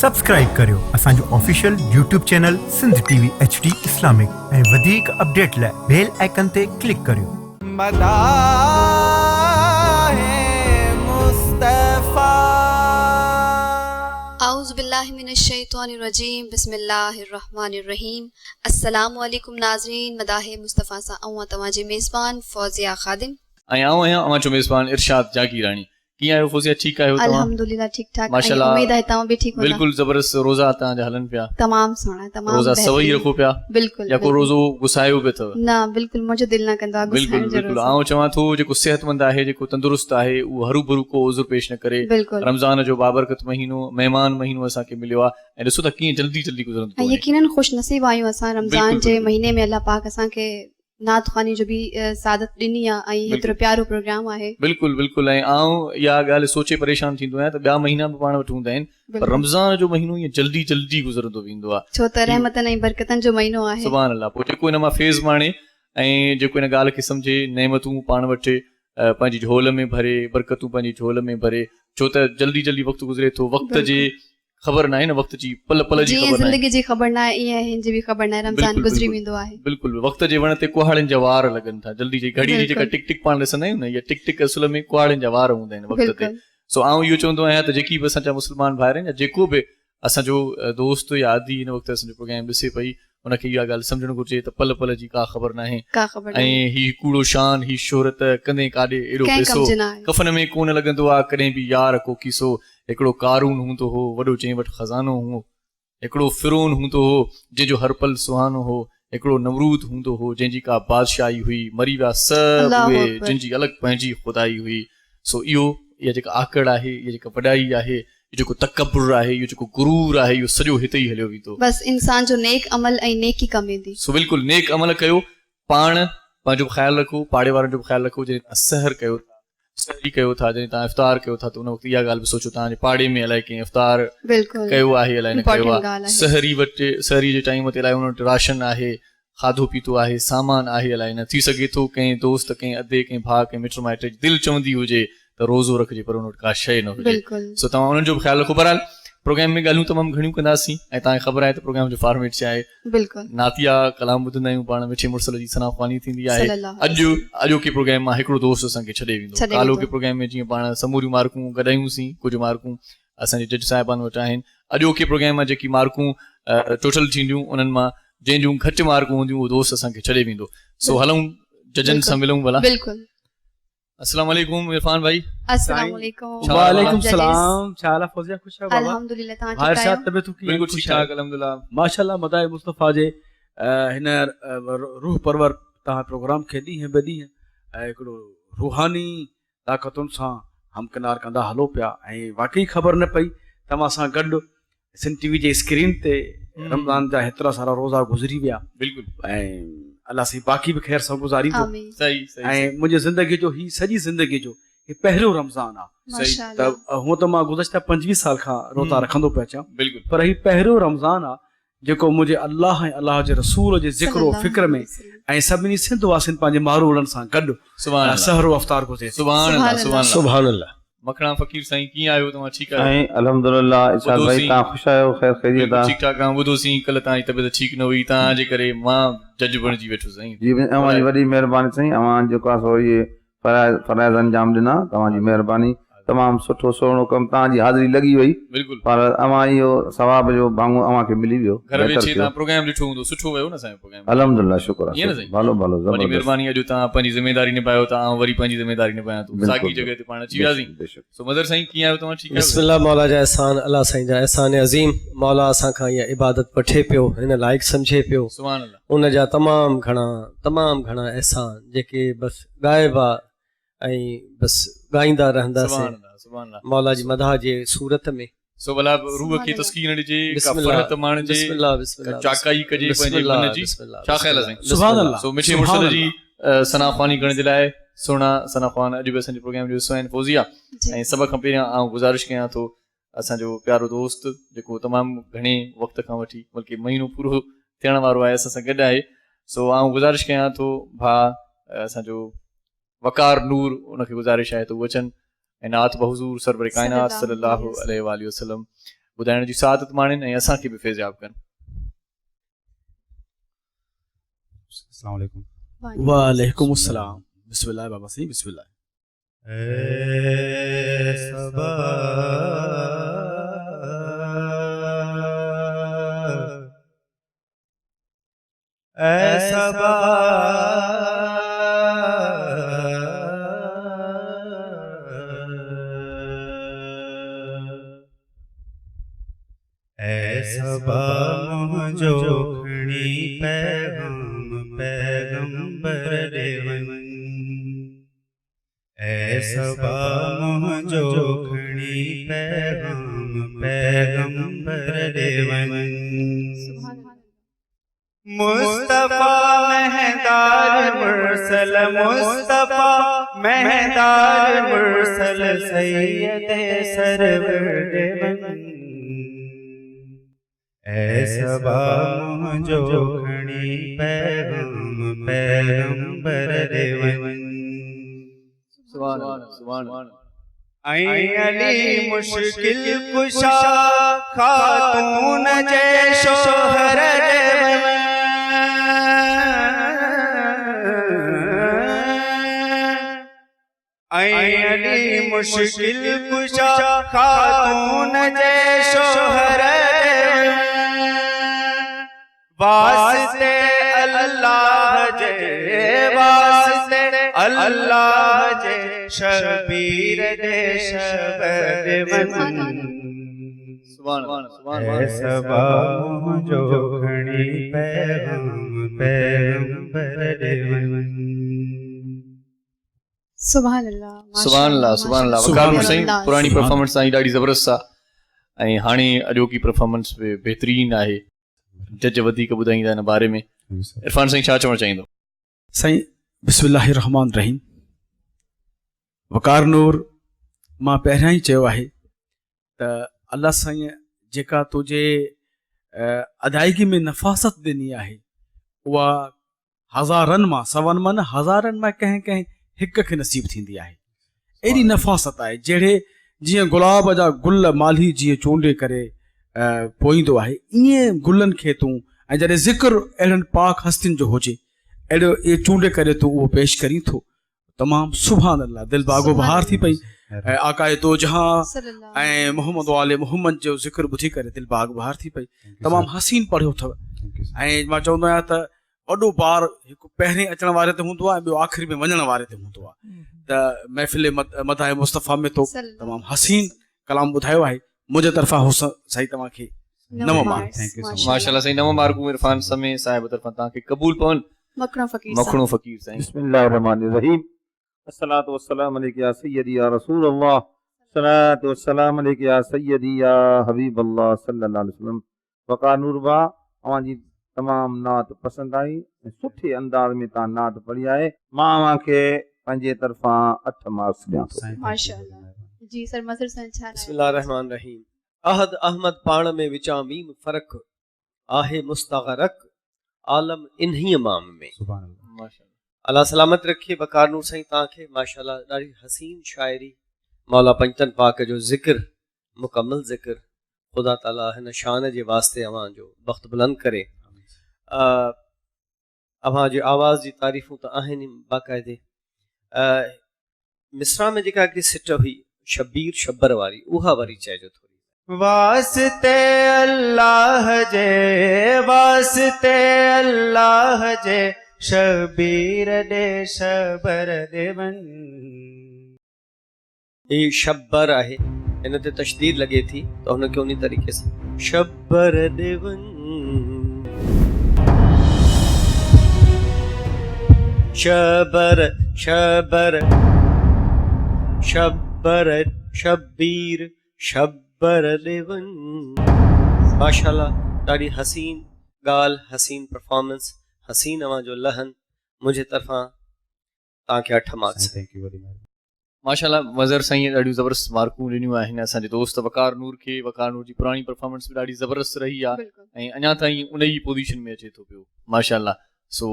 Subscribe करियो असांजो official YouTube channel Sindh TV HD Islamic ऐं वधीक अपडेट लाइ बेल आइकन ते क्लिक करियो। औज़ु बिल्लाहि मिनश्शैतानिर्रजीम बिस्मिल्लाहिर्रहमानिर्रहीम। अस्सलामु अलैकुम नाज़रीन, मदाहे मुस्तफ़ा सां आऊं तव्हांजी मेज़बान फौज़िया ख़ादिम ऐं आऊं आहियां अवांजो मेज़बान इरशाद जागीरानी। कीअं आहियो फौज़िया? ठीकु आहियो तव्हां? अल्हम्दुलिल्लाह ठीक ठाक। माशाअल्लाह, उम्मीद है तव्हां भी ठीक हो। बिल्कुलु ज़बरदस्त। रोज़ा तव्हांजा हलनि पिया? तमाम सुहिणा, तमाम रोज़ा सवई रखो पिया बिल्कुलु या को रोज़ो गुसायो पियो अथव? न बिल्कुलु मुंहिंजो दिलि न कंदो आहे बिल्कुलु बिल्कुलु। आउं चवां थो जेको सिहतमंद आहे, जेको तंदुरुस्त आहे, उहो हरू भरू को उज़ुर पेश न करे। बिल्कुलु रमज़ान जो बाबरकत महीनो, महिमान महीनो असांखे मिलियो आहे ऐं ॾिसो त कीअं जल्दी जल्दी गुज़रंदो आहे। यकीनन ख़ुशि नसीब आहियूं असां रमज़ान जे महीने में। अल्लाह पाक असांखे नात ख़्वानी जो बि सादत ॾिनी आहे ऐं हेतिरो प्यारो प्रोग्राम आहे। बिल्कुलु बिल्कुलु। ऐं आउं इहा ॻाल्हि सोचे परेशान थींदो आहियां त ॿिया महीना बि पाण वटि हूंदा आहिनि, पर रमज़ान जो महीनो ईअं जल्दी जल्दी गुज़रंदो वेंदो आहे, छो त रहमतनि ऐं बरकतनि जो महीनो आहे। सुभान अल्लाह। पोइ जेको हिन मां फैज़ माणे ऐं जेको हिन ॻाल्हि खे सम्झे, नेमतूं पाण वटि पंहिंजी झोल में भरे, बरकतूं पंहिंजी झोल में भरे, छो त जल्दी जल्दी वक़्तु गुज़रे थो। वक़्त जी ख़बर न आहे न, वक़्त जी पल पल जी ख़बर, ज़िंदगी जी ख़बर न आहे, ईअं हिन जी बि ख़बर न आहे। रमज़ान गुज़री वेंदो आहे। बिल्कुलु। वक़्त जे वण ते कुहाड़नि जा वार लॻनि था। जल्दी जी घड़ी जी जेका टिक टिक पाण ॾिसंदा आहियूं न, इहा टिक टिक असुल में कुहाड़नि जा वार हूंदा आहिनि वक़्त ते। सो आउं इहो चवंदो आहियां त जेकी बि असांजा मुस्लमान भाइर आहिनि या जेको बि असांजो दोस्त या आदि हिन वक़्तु असांजो प्रोग्राम ॾिसे पई, उनखे इहा ॻाल्हि सम्झणु घुरिजे त पल पल जी का ख़बर न आहे ऐं हीउ कूड़ो शान, हीउ शोहरत, कॾहिं काॾे एॾो पैसो कफ़न में कोन लॻंदो आहे, कॾहिं बि यार को कीसो। हिकिड़ो कारून हूंदो हो, वॾो जंहिं वटि ख़ज़ानो हो। हिकिड़ो फिरोन हूंदो हो जंहिंजो हर पल सुहानो हो। हिकिड़ो नमरूद हूंदो हो जंहिंजी का बादशाही हुई। मरी विया सभु उहे जिनजी अलॻि पंहिंजी खुदाई हुई। सो इहा जेका आकड़ आहे, इहा जेका वॾाई आहे, इहो जेको तकबुर आहे, इहो जेको गुरूर आहे, इहो सॼो हिते ई हलियो वेंदो। बसि इंसान जो नेक अमल ऐं नेकी कमु ईंदी। सो बिल्कुलु नेक अमल कयो, पाण पंहिंजो ख़्यालु रखो, पाड़े वारनि जो बि ख़्यालु रखो। जॾहिं तव्हां सहर कयो था, सहरी कयो था, जॾहिं तव्हां इफ़्तार कयो था, त उन वक़्तु इहा ॻाल्हि बि सोचो तव्हांजे पाड़े में अलाए कंहिं इफ़्तार कयो आहे, अलाए न कयो आहे। सहरी वटि, सहरी जे टाइम ते अलाए उन वटि राशन आहे, खाधो पीतो आहे, सामान आहे, अलाए न थी सघे थो कंहिं दोस्त, कंहिं अधे, कंहिं भाउ, कंहिं मिट माइट जी दिलि चवंदी हुजे त रोज़ो रखिजे, पर उन वटि का शइ न हुजे। सो तव्हां उन्हनि जो बि ख़्यालु रखो। बहरहाल प्रोग्राम में ॻाल्हियूं तमामु घणियूं कंदासीं ऐं तव्हांखे ख़बर आहे त प्रोग्राम जो फॉर्मेट छा आहे। नातिया कलाम ॿुधंदा आहियूं पाण, मिठे मुड़सल जी सना ख़्वानी थींदी आहे। अॼोके प्रोग्राम मां हिकिड़ो दोस्त असांखे छॾे वेंदो। कालो के प्रोग्राम में जीअं पाण समूरियूं मार्कूं गॾायूंसीं, कुझु मार्कूं असांजे जज साहिबान वटि आहिनि। अॼोके प्रोग्राम मां जेकी मार्कूं टोटल थींदियूं, उन्हनि मां जंहिंजूं घटि मार्कूं हूंदियूं उहो दोस्त असांखे छॾे वेंदो। सो हलूं जजनि सां मिलूं भला। अस्सलाम वालेकुम इरफान भाई। अस्सलाम वालेकुम। वालेकुम सलाम। छा हाल आहे फौजिया? खुश आहियो बाबा? अल्हम्दुलिल्लाह। तव्हां भाई साहब तबियत कीअं? बिल्कुल ठीक ठाक अल्हम्दुलिल्लाह। माशाअल्लाह मदाए मुस्तफा जे हिन रूह परवर तव्हां प्रोग्राम खे ॾींहं ब ॾींहं हिकिड़ो रूहानी ताक़तुनि सां हमकिनार कंदा हलो पिया ऐं वाकई ख़बर न पई तव्हां सां गॾु सिंध टीवी जे स्क्रीन ते रमज़ान जा हेतिरा सारा रोज़ा गुज़री विया। बिल्कुलु। ऐं अलाह साईं बाक़ी बि ख़ैर सां गुज़ारींदो। ऐं मुंहिंजी ज़िंदगी जो ही सॼी ज़िंदगी जो ही पहिरियों रमज़ान आहे। त हूअं त मां गुज़िश्ता 25 साल खां रोज़ा रखंदो पिया अचां, पर ही पहिरियों रमज़ान आहे जेको मुंहिंजे अलाह ऐं अलाह जे रसूल जे ज़िक्र फ़िक्र में ऐं सभिनी सिंध वासियुनि पंहिंजे मारूड़नि सां गॾु सहरो अफ़्तार गुज़रे। सुभान अल्लाह। मखणा फ़कीर साईं कीअं आहियो तव्हां? ठीकु आहियो? अल्हम्दुलिल्लाह। इरशाद भाई तव्हां ख़ुशि आहियो? ख़ैर ख़ैरियत आहे? ठीकु ठाक आहे। ॿुधोसीं कल्ह तव्हांजी तबियत ठीकु न हुई, तव्हांजे करे मां जज बणिजी वेठो साईं। जी अव्हांजी वॾी महिरबानी साईं। अव्हां जेको आहे सो इहे फ़राइज़ अंजाम ॾिना, तव्हांजी महिरबानी। तमामु सुठो सुहिणो कमु, तव्हांजी हाज़िरी लॻी वई। बिल्कुल। पर अव्हां इहो सवाब जो भाङो अव्हांखे मिली वियो। घर वेठे तव्हां प्रोग्राम ॾिठो हूंदो, सुठो वियो न असांजो प्रोग्राम? अल्हम्दुलिल्लाह शुक्र आहे। भलो भलो वॾी महिरबानी। अॼु तव्हां पंहिंजी ज़िमेदारी निभायो था, वरी पंहिंजी ज़िमेदारी निभायां थो, साॻी जॻह ते पाण अची वियासीं। सो मदर साईं कीअं आहियो तव्हां? ठीकु आहे? बिस्मिल्लाह। मौला जा एहसान, अल्लाह साईं जा एहसान अज़ीम। मौला असांखां इहा इबादत वठे पियो, हिन लाइक़ सम्झे पियो। सुभान अल्लाह। उन जा तमामु घणा एहसान जेके बसि ग़ाइब आहे ऐं बसि ॻाईंदा रहंदासीं मौला जी मदाह जे सूरत में। सो भला रूह खे तस्कीन ॾिजे, का फरहत माणिजे, चाकाई कजे पंहिंजे मन जी। छा ख़्याल आहे साईं? सुभान अल्लाह। सो मिठे मुर्शिद जी सना ख़्वानी करण जे लाइ सुहिणा सना ख़्वान अॼु बि असांजे प्रोग्राम जो हिसो आहिनि फौजिया। ऐं सभ खां पहिरियां आउं गुज़ारिश कयां थो असांजो प्यारो दोस्त जेको तमामु घणे वक़्त खां वठी बल्कि महीनो पूरो थियण वारो आहे असां सां गॾु आहे। सो आउं गुज़ारिश कयां थो भाउ असांजो वकार नूर उनखे गुज़ारिश आहे त उहो अचनि ऐं नात बहज़ूर सरवर कायनात सल्लल्लाहु अलैहि वसल्लम ॿुधाइण जी सादत माणनि ऐं असांखे बि फैज़याब कनि. अस्सलाम वालेकुम. वालेकुम अस्सलाम. बिस्मिल्लाह बाबा सही बिस्मिल्लाह. मुंहिंजो खणी पैगाम पैगंबर ॾे वञ. सबा मुंहिंजो खणी पैगाम पैगंबर ॾे वञ. मुस्तफा महदार मुरसल मुस्तफा महदार मुरसल सैयद सरवर ॾे वञ. सबा मुंहिंजो खणी पैगाम पैगंबर ॾे वञ. ऐं अली मुश्किल कुशा खातून जे शोहर ॾे वञ. ऐं अली मुश्किल कुशा खातून जे शोहर ॾे वञ. वास्ते अल्लाह जे वास्ते अल्लाह जे शबीर दे शबर वञ. सबा मुंहिंजो खणी पैगाम पैगंबर ॾे वञ. सुभान अल्लाह सुभान अल्लाह सुभान अल्लाह. वकार नूर साईं पुराणी परफॉर्मेंस साईं ॾाढी ज़बरदस्त आहे ऐं हाणे अॼोकी परफॉर्मेंस बि बहितरीनु आहे. जज वधीक ॿुधाईंदा हिन बारे में. इरफान साईं छा चवणु चाहींदो? साईं बिस्मिल्लाह रहमान रहीम. वकार नूर मां पहिरियां ई चयो आहे त अल्लाह साईं जेका तुंहिंजे अदायगी में नफ़ासत ॾिनी आहे उहा हज़ारनि मां सवनि मां न हज़ारनि मां कंहिं कंहिं हिक खे नसीब थींदी आहे. एॾी नफ़ासत आहे जहिड़े जीअं गुलाब जा गुल माली जीअं चूंडे करे पोईंदो आहे ईअं गुलनि खे तूं ऐं जॾहिं ज़िक्र अहिड़नि पाक हस्तियुनि जो हुजे अहिड़ो इहे चूंडे करे तूं उहो पेश करीं थो. तमामु सुभान अल्लाह दिलि बागो बहार थी पई. आकाए दो जहां ऐं मोहम्मद वाले मोहम्मद जो ज़िक्र ॿुधी करे दिलि बाग बहार थी पई. तमामु हसीन पढ़ियो अथव. ऐं मां चवंदो आहियां त वॾो ॿार हिकु पहिरें अचण वारे ते हूंदो आहे ॿियो आख़िरी में वञण वारे ते हूंदो आहे. त महफ़िल मदाए मुस्तफ़ा में तो तमामु हसीन कलाम ॿुधायो आहे. मुंहिंजे तरफ़ां हो साईं तव्हांखे नव मार्क. माशाल्लाह साईं 9 मार्कूं इरफान समय साहिब तरफ़ां तव्हांखे क़बूल पवनि. मखणो फ़क़ीर साईं. बिस्मिल्लाहिर रहमानिर रहीम. अस्सलातु वस्सलामु अलैका या सय्यदी या रसूल अल्लाह. सलातु वस्सलामु अलैका या सय्यदी या हबीब अल्लाह सल्लल्लाहु अलैहि वसल्लम. वकार नूर बा अवांजी तमामु नात पसंदि आई ऐं सुठे अंदाज़ में तव्हां नात पढ़ी आहे. मां अव्हांखे पंहिंजे तरफ़ां 8 मार्क्स ॾियां थो. माशाअल्लाह. जी सर मसर सन छा बिस्मिल्लाहिर रहमान रहीम. अहद अहमद पाण में विचां मीम फ़र्क़ आहे मुस्तग़रक आलम इन्ही माम में. अल्लाह सलामत रखे. वकार नूर साईं तव्हांखे माशाअल्लाह ॾाढी हसीन शाइरी मौला पंजतन पाक जो ज़िक्र मुकम्मल ज़िक्र ख़ुदा ताला हिन शान जे वास्ते अव्हांजो वक़्तु बुलंद करे. अव्हांजी आवाज़ जी तारीफ़ूं त आहिनि बाक़ाइदे. मिसरा में जेका हिकिड़ी सिट हुई शबीर शब्बर वारी उहा वरी चइजो थोरी. वास्ते अल्लाह जे वास्ते अल्लाह जे शबीर दे शबर दे वन. ये शब्बर आहे इन ते तशदीद लगे थी तो हुनखे उन तरीक़े से शब्बर दे वन. शबर शबर शब्बर शबीर शब्बर दे वन. माशाल्लाह ॾाढी हसीन ॻाल्हि हसीन परफॉर्मेंस हसीन अव्हांजो लहन. मुंहिंजे तरफ़ां तव्हांखे 8 मार्क्स. माशाल्लाह वज़र साईं ॾाढियूं ज़बरदस्त मार्कूं ॾिनियूं आहिनि असांजे दोस्त वकार नूर खे. वकार नूर जी पुराणी परफॉर्मेंस बि ॾाढी ज़बरदस्त रही आहे ऐं अञा ताईं उन ई पोज़ीशन में अचे थो पियो माशाल्लाह. सो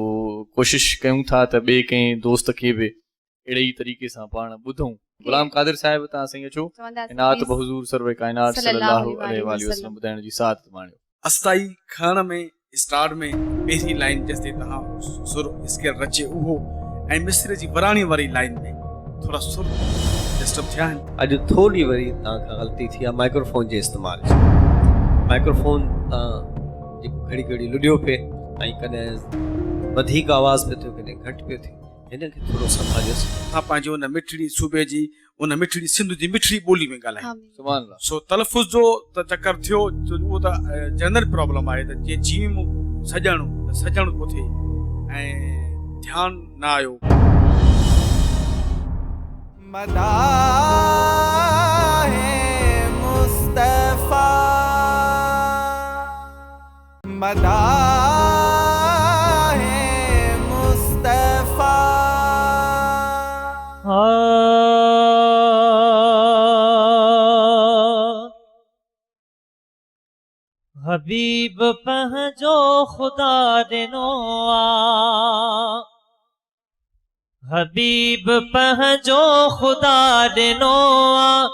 कोशिशि कयूं था त ॿिए कंहिं दोस्त खे बि अहिड़े ई तरीक़े सां पाण ॿुधूं गुलाम कादिर साहिब तव्हां साईं अचो चवंदासीं इनात please बहुज़ूर सर्वे काइनात सल्लल्लाहु सल्लल्लाहु अलैहि अलैहि वसल्लम ॿुधाइण जी साथ माणियो। अस्थाई खण में स्टार्ट में पहिरीं लाइन जेसिताईं तव्हां सुर स्केल रचे उहो ऐं मिस्र जी वराणी वारी लाइन में थोरा सुर डिस्टर्ब थिया आहिनि। अॼु थोरी वरी तव्हांखां ग़लती थी आहे माइक्रोफोन जे इस्तेमाल जी। माइक्रोफोन तव्हां जेको घड़ी घड़ी लुॾियो पिए ऐं कॾहिं वधीक आवाज़ पियो थियो कॾहिं घटि पियो थिए, हिन खे थोरो संभालियोसि। तव्हां पंहिंजे उन मिठड़ी सूबे जी उन मिठड़ी सिंध जी मिठड़ी ॿोली में ॻाल्हायो। आमीन। सुभान अल्लाह। सो तलफ़ुज़ जो त चकर थियो उहो त जनरल प्रॉब्लम आहे त जीअं जीम सजणु को थिए ऐं ध्यानु न आयो। मदाहे मुस्तफा मदाहे मुस्तफा हबीब पंहिंजो ख़ुदा ॾिनो आ, हबीब पंहिंजो ख़ुदा ॾिनो आ,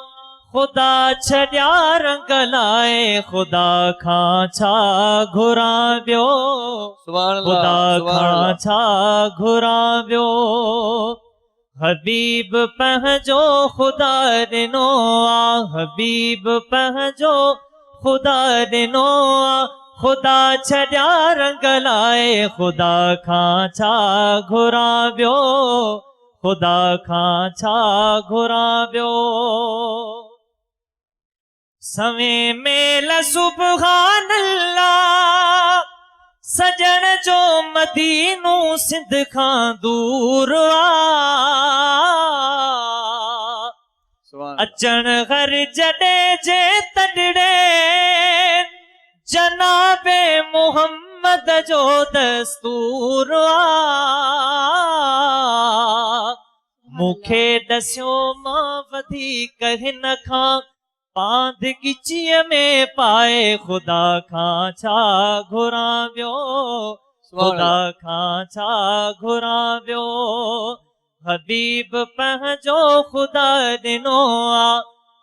ख़ुदा छॾिया रंग लाइ ख़ुदा खां छा घुरां ॿियो, सुभान अल्लाह, ख़ुदा सुभान खां अल्लाह। छा घुरां ॿियो। हबीब पंहिंजो ख़ुदा ॾिनो आ, हबीब पंहिंजो ख़ुदा ॾिनो आ, ख़ुदा छॾिया रंग लाइ ख़ुदा खां छा घुरां ॿियो, ख़ुदा खां छा घुरां ॿियो। सवें मेल सुबहान अल्लाह, सजण जो मदीनो सिंध खां दूर आ, सुभान अल्लाह। अचण हर जॾहिं जे तॾड़े जनाबे मुहम्मद जो दस्तूर आ, मूंखे ॾसियो मां वधीक हिन खां पांध गिचीअ में पाए ख़ुदा खां छा घुरां ॿियो, ख़ुदा खां छा घुरां ॿियो। हबीब पंहिंजो ख़ुदा ॾिनो आ,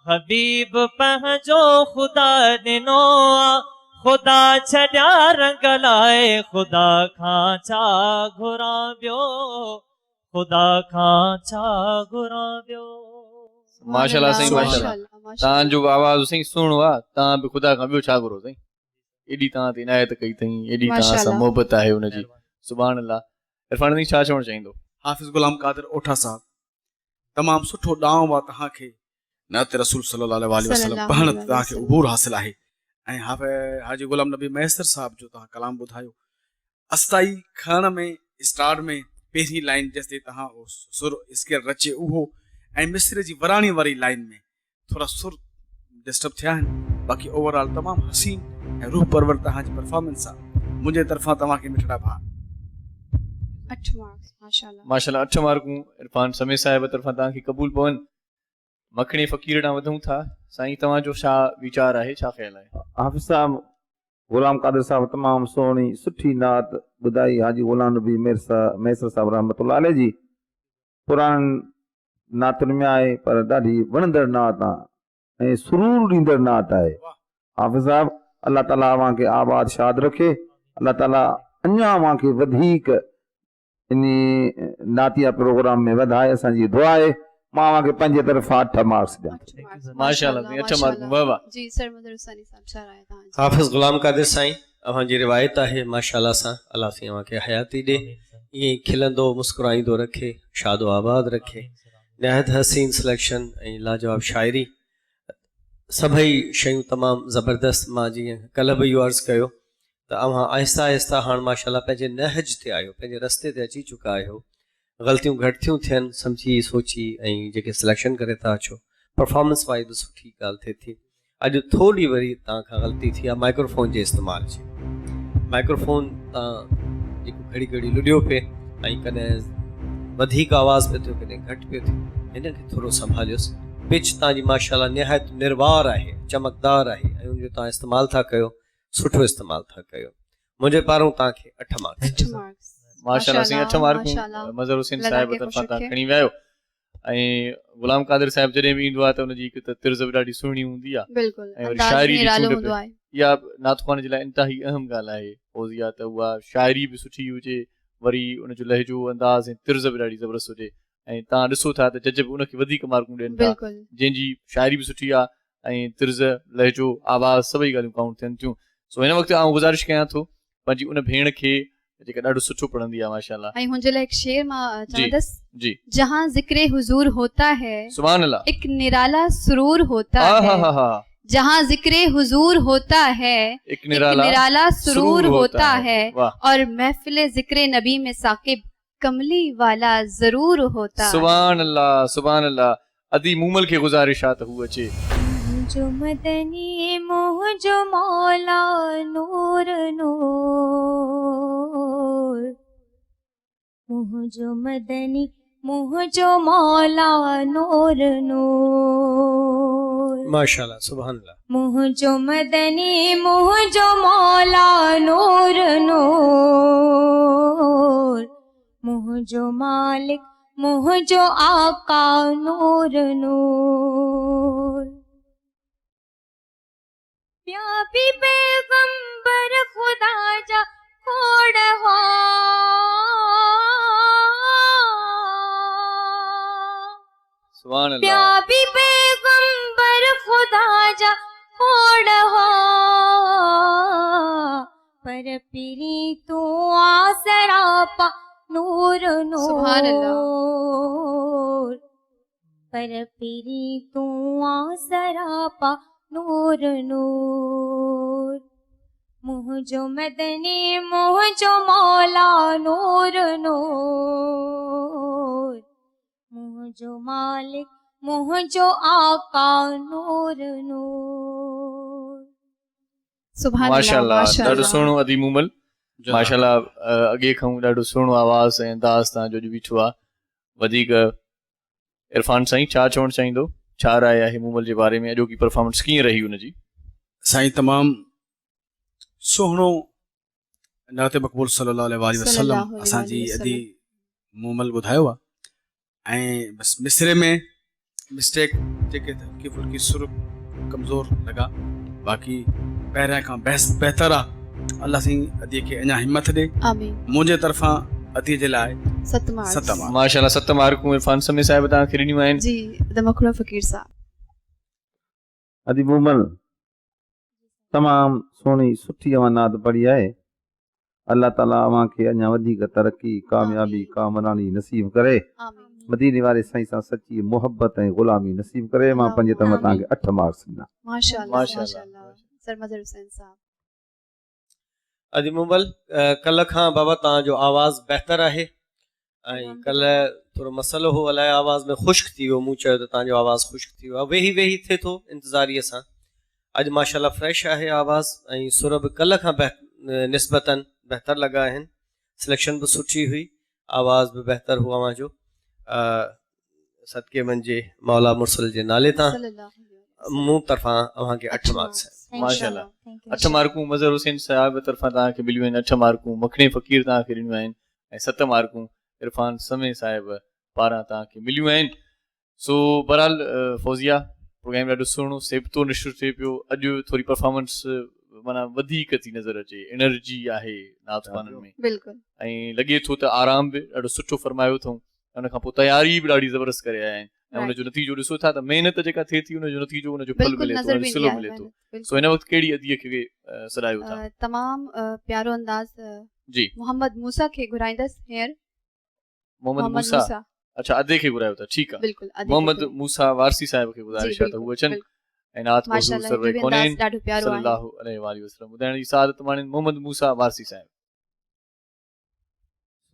हबीब पंहिंजो ख़ुदा ॾिनो आ, ख़ुदा छॾिया रंग लाइ ख़ुदा खां छा घुरां ॿियो, ख़ुदा खां छा घुरां ॿियो। माशाल्लाह साईं, माशाल्लाह। तव्हांजो आवाज़ साईं सुहिणो आहे, तव्हां बि ख़ुदा खां ॿियो छा घुरो साईं, एॾी तव्हां ते इनायत कई अथई, एॾी तव्हां सां मोहबत आहे हुनजी। सुभान अल्लाह। इरफान साईं छा चवणु चाहींदो? हाफ़िज़ गुलाम कादिर ओठा साहब तमामु सुठो ॾांव आहे तव्हांखे, नात रसूल सल्लल्लाहु अलैहि वसल्लम पढ़ण तव्हांखे उबूर हासिल आहे। ऐं हाजी गुलाम नबी मैसर साहब जो तव्हां कलाम ॿुधायो, अस्थाई खण में स्टार्ट में पहिरीं लाइन जेसिताईं तव्हां सुर स्केल रचे उहो ऐं मिस्र जी वराणी वारी लाइन में थोरा सुर डिस्टर्ब थिया आहिनि। बाक़ी ओवरऑल तमामु हसीन ऐं रूह परवर तव्हांजी परफॉर्मेंस आहे। मुंहिंजे तरफ़ां तव्हांखे मिठड़ा भाउ 8 मार्क्स माशाल्लाह। माशाल्लाह 8 मार्कूं इरफान समी साहिब तरफ़ां तव्हांखे क़बूल पवनि। मखणी फ़कीर ॾांहुं वधूं था, साईं तव्हांजो छा वीचार आहे, छा ख़्यालु आहे? हाफ़िज़ साहब गुलाम कादिर साहब तमामु सुहिणी सुठी नात ॿुधाई। हाजी गुलाम नबी मैसर साहब रहमतुल्लाह अलैह जी पुराणी नातुनि में आहे, पर ॾाढी वणंदड़ नात आहे ऐं सुरूर ॾींदड़ नात आहे। हाफ़िज़ साहब अल्लाह ताला अव्हांखे आबाद शाद रखे, अल्लाह ताला अञा अव्हांखे वधीक इन नातिया प्रोग्राम में वधाए, असांजी दुआ आहे। मां अव्हांखे पंहिंजे तरफ़ां 8 मार्क्स ॾियां। माशाल्लाह साईं, 8 मार्कूं। वाह वाह। जी सर मदरसानी साहब छा राय तव्हांजी? हाफ़िज़ गुलाम कादिर साईं अव्हांजी रिवायत आहे माशाल्लाह सां, अल्लाह साईं अव्हांखे हयाती ॾे, ईअं ई खिलंदो मुस्कुराईंदो रखे, शादो आबाद रखे। निहायत हसीन सिलेक्शन ऐं लाजवाब शाइरी, सभई शयूं तमामु ज़बरदस्त। मां जीअं कल्ह बि इहो अर्ज़ु कयो त अव्हां आहिस्ता आहिस्ता हाणे माशाल्लाह पंहिंजे नहज ते आहियो, पंहिंजे रस्ते ते अची चुका आहियो। ग़लतियूं घटि थियूं थियनि, सम्झी सोची ऐं जेके सिलेक्शन करे था अचो, परफॉर्मेंस वाइज़ बि सुठी ॻाल्हि थिए थी। अॼु थोरी वरी तव्हांखां ग़लती थी आहे माइक्रोफोन जे इस्तेमाल जी। माइक्रोफोन तव्हां जेको घड़ी घड़ी लुॾियो पिए ऐं कॾहिं वधीक आवाज़ पियो थियो कॾहिं घटि पियो थिए, हिन खे थोरो संभालियोसि। पिच तव्हांजी माशाल्लाह निहायत निर्वार आहे, चमकदार आहे ऐं उनजो तव्हां इस्तेमालु था कयो, सुठो इस्तेमालु था कयो। मुंहिंजे पारां तव्हांखे 8 मार्क्स। माशाल्लाह माशाल्लाह साईं 8 मार्कूं मज़हर हुसैन साहिब तरफ़ां तव्हां खणी विया आहियो। ऐं गुलाम कादिर साहिब जॾहिं बि ईंदो आहे त हुनजी हिकु त तिर्ज़ बि ॾाढी सुहिणी हूंदी आहे बिल्कुलु ऐं वरी अंदाज़ शाइरी जी निरालो चूंड हूंदो पे आहे इहा नातख़्वान जे लाइ इंतिहाई अहम ॻाल्हि आहे फौज़िया त उहा शाइरी बि सुठी हुजे वरी उनजो लहजो अंदाज़ ऐं तिर्ज़ बि ॾाढी ज़बरदस्त हुजे ऐं तव्हां ॾिसो था त जज बि उनखे वधीक मार्कूं ॾियनि था बिल्कुलु जंहिंजी शाइरी बि सुठी आहे ऐं तिर्ज़ लहजो आवाज़ सभई ॻाल्हियूं काउंट थियनि थियूं सो हिन वक़्तु आउं गुज़ारिश कयां थो पंहिंजी उन भेण खे जेका ॾाढो सुठो पढ़ंदी आहे माशाअल्लाह ऐं हुनजे लाइ हिकु शेर मां चवंदसि जी जहां ज़िक्र हुजूर होता है सुभान अल्लाह एक निराला सुरूर होता हा है हा हा जहाँ जिक्र हुजूर होता है एक निराला सुरूर होता है वाह और महफिल जिक्र नबी में साकिब कमली वाला जरूर होता है सुभान अल्लाह अदी मूमल खे गुज़ारिश आहे त हू अचे जो मदनी मोह जो मौला नूर नूर मोह जो मदनी मोह जो मौला नूर नूर माशाल्लाह सुभान अल्लाह मोह जो मदनी मोह जो मौला नूर नूर मोह जो मालिक मोह जो आका नूर नूर प्याबी पैगंबर खुदा जा खोड़ हो सुभान अल्लाह प्याबी पैगंबर खुदा जा खोड़ हो पर पिरी तू आसरापा नूर सुभान नूर पर पिरी तू आसरापा नूर नूर मोह जो मदनी मोह जो मौला नूर नूर मोह जो मालिक मोह जो आका नूर नूर सुभान माशाअल्लाह ॾाढो माशाअल्लाह सुहिणो अदी मूमल माशाअल्लाह अॻे खां ॾाढो सुहिणो आवाज़ ऐं अंदाज़ तव्हांजो जो बीठो आहे वधीक इरफान साईं छा चवणु चाहींदो छा राय आहे मूमल जे बारे में अॼोकी परफॉर्मेंस कीअं रही हुनजी साईं तमामु सुहिणो नाते मक़बूल सल्लल्लाहु अलैहि वसल्लम सल्लल्लाहु अलैहि असांजी वसल्लम। अदी मूमल ॿुधायो आहे ऐं बसि मिसरे में मिस्टेक जेके हल्की फुल्की सुर कमज़ोर लॻा बाक़ी पहिरियां खां बहितर आहे अल्लाह साईं अदीअ खे अञा हिमत ॾे आमीन मुंहिंजे तरफ़ां अदीअ जे लाइ 7 मार्क्स 7 मार्क्स माशाअल्लाह 7 मार्कूं इरफान समी साहिब तव्हांखे ॾिनियूं आहिनि जी दमखुरा फ़कीर साहब अदी मूमल तमामु सुहिणी सुठी अवां नात पढ़ी आहे अल्लाह ताला अवां खे अञा वधीक तरक़ी कामयाबी कामरानी नसीब करे आमीन मदीने वारे साईं सां सची मोहब्बत ऐं ग़ुलामी नसीब करे मां पंहिंजे तरफ़ां तव्हांखे 8 मार्क्स ॾिना माशाअल्लाह माशाअल्लाह। माशाअल्लाह सर मजर हुसैन साहब अदी मुमल कल खां बाबा तव्हांजो आवाज़ बहितर आहे ऐं कल थोरो मसइलो हो अलाए आवाज़ में ख़ुश्क थी वियो मूं चयो त तव्हांजो आवाज़ ख़ुश्क थी वियो आहे वेही वेही थिए थो इंतज़ारीअ सां अॼु माशाअल्लाह फ्रेश आहे आवाज़ ऐं सुर बि कल खां निस्बतन बहितर लॻा आहिनि सिलेक्शन बि सुठी हुई आवाज़ बि बहितर हो अवांजो सदके मंजे मौला मुरसल जे नाले तां सल्लल्लाहु अलैहि वसल्लम। मूं तरफ़ां अव्हांखे 8 मार्क्स आहिनि माशाअल्लाह 8 मार्कूं मज़र हुसैन साहिब तरफ़ां तव्हांखे मिलियूं आहिनि 8 मार्कूं मखणी फ़कीर तव्हांखे ॾिनियूं आहिनि ऐं 7 मार्कूं इरफान समय साहिब पारां तव्हांखे मिलियूं आहिनि सो बहरहाल फौज़िया प्रोग्राम ॾाढो सुहिणो सेबतो निश्चित थिए पियो अॼु थोरी परफॉर्मेंस माना वधीक थी नज़र अचे एनर्जी आहे नातख़्वाननि में बिल्कुलु ऐं लॻे थो त आराम बि ॾाढो सुठो फरमायो अथऊं उन खां पोइ तयारी बि ॾाढी ज़बरदस्त करे आया आहिनि ऐं हुनजो नतीजो ॾिसो था त महिनत जेका थिए थी हुनजो नतीजो हुनजो फल बिल्कुलु मिले थो नज़र हुनजो बि सिलो ईंदी मिले आहे थो बिल्कुलु। सो हिन वक़्तु कहिड़ी अदीअ खे सॾायो था तमामु प्यारो अंदाज़ जी मोहम्मद मूसा खे घुराईंदसि हींअर मोहम्मद मूसा अच्छा अदे खे घुरायो था ठीकु आहे बिल्कुलु अदे खे मोहम्मद घुराईंदसि। मूसा वारसी साहिब खे गुज़ारिश आहे त हू अचनि ऐं नात को हुज़ूर माशाअल्लाह सरवर जो बि कोन्हनि अंदाज़ ॾाढो प्यारो आहे सल्लल्लाहु अलैहि वसल्लम ॿुधाइण जी सआदत माणनि मोहम्मद मूसा वारसी साहिब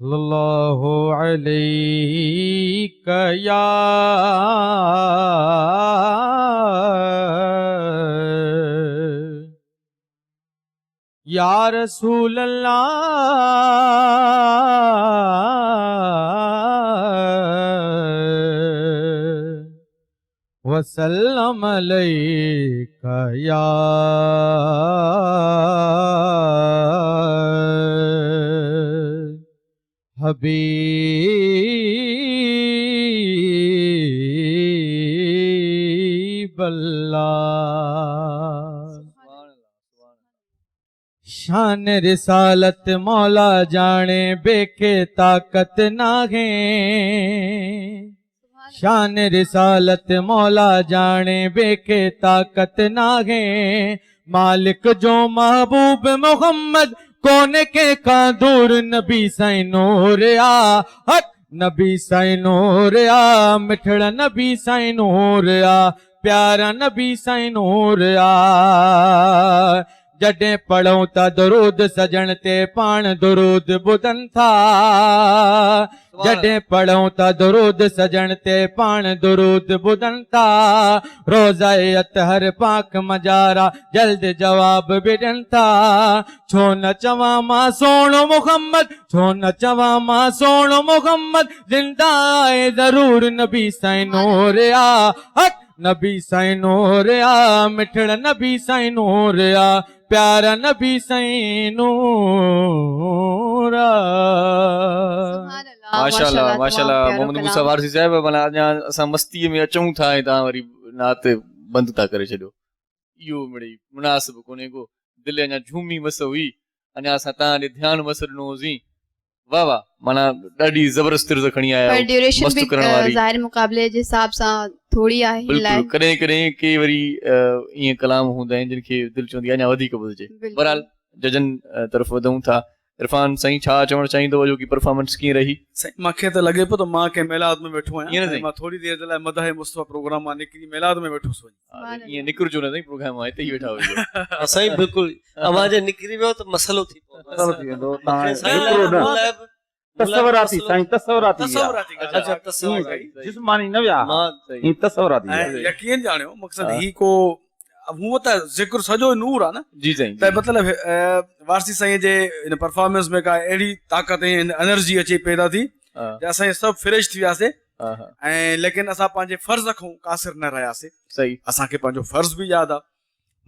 सल्लल्लाहु अलैहि या या रसूल अल्लाह वसल्लम अलैका या शान रिसालत मौला जाने बेके ताकत नाहे शान रिसालत मौला जाने बेके ताकत नाहे मालिक जो महबूब मोहम्मद कोने के का दूर नबी साईं नूर आ हक नबी साईं नूर आ मिठड़ा नबी साईं नूर आ प्यारा नबी साईं नूर आ जॾहिं पढ़ूं था दुरूद सजण ते पाण दुरूद ॿुधनि था जॾहिं पढ़ूं था दुरूद सजण ते पाण दुरूद ॿुधनि था रोज़ाए अतहर पाक मजारा जल्द जवाब बि ॾियनि था छो न चवां मां सोणो मुहम्मद छो न चवां मां सोणो मुहम्मद ज़िंदा आहे ज़रूर नबी साईं नूर आ हक नबी साईं नूर आ मिठड़ा नबी साईं नूर आ प्यारा नबी साईं नूर आ माशाल्लाह माशाल्लाह मोहम्मद मूसा वारसी साहिब माना अञा असां मस्तीअ में अचूं था ऐं तव्हां वरी नात बंदि था करे छॾियो इहो मिड़ई मुनासिब कोन्हे को दिलि अञा झूमी मस हुई अञा असां तव्हां ॾे ध्यानु मस ॾिनो होसीं वाह वाह माना ॾाढी ज़बरदस्त तिर्ज़ खणी आया पर ड्यूरेशन मस्तु भी करण वारी ज़ाहिर मुक़ाबले जे हिसाब सां थोड़ी आहे हिन लाइ बिल्कुलु कॾहिं कॾहिं के वरी ईअं कलाम हूंदा आहिनि जिन खे दिलि चवंदी आहे अञा वधीक ॿुधिजे बिल्कुलु। बहरहाल जजनि तरफ़ वधूं था इरफान साईं छा चवणु चाहींदो जो की परफॉर्मेंस कीअं रही साईं मूंखे त लॻे पियो त मां कंहिं मेलाद में वेठो ईअं न आहियां साईं? मां थोरी देरि जे लाइ मदाह मुस्तफ़ा प्रोग्राम मां निकिरी मेलाद में वेठुसि वञी ईअं निकिरजो न साईं प्रोग्राम मां हिते ई वेठा हुजो साईं बिल्कुलु अवां जे निकिरी वियो त मसलो थी मसइलो थी वेंदो तव्हां साईं हिकिड़ो न लाइ तसवराती साईं तसवराती तसव्वुराती ॻाल्हि अच्छा आहे। तसव्वुर जिस्मानी न विया मां ही तसवराती ऐं यकीन ॼाणियो मक़सद ही को हूअं त ज़िक्र सॼो नूर आहे न जी साईं त मतिलबु वारसी साईं जे हिन परफॉर्मेंस में का अहिड़ी ताक़त ऐं एनर्जी अचे पैदा थी हा त असां सभु फ्रेश थी वियासीं हा हा ऐं लेकिन असां पंहिंजे फर्ज़ खां कासिर न रहियासीं सही असांखे पंहिंजो फर्ज़ बि यादि आहे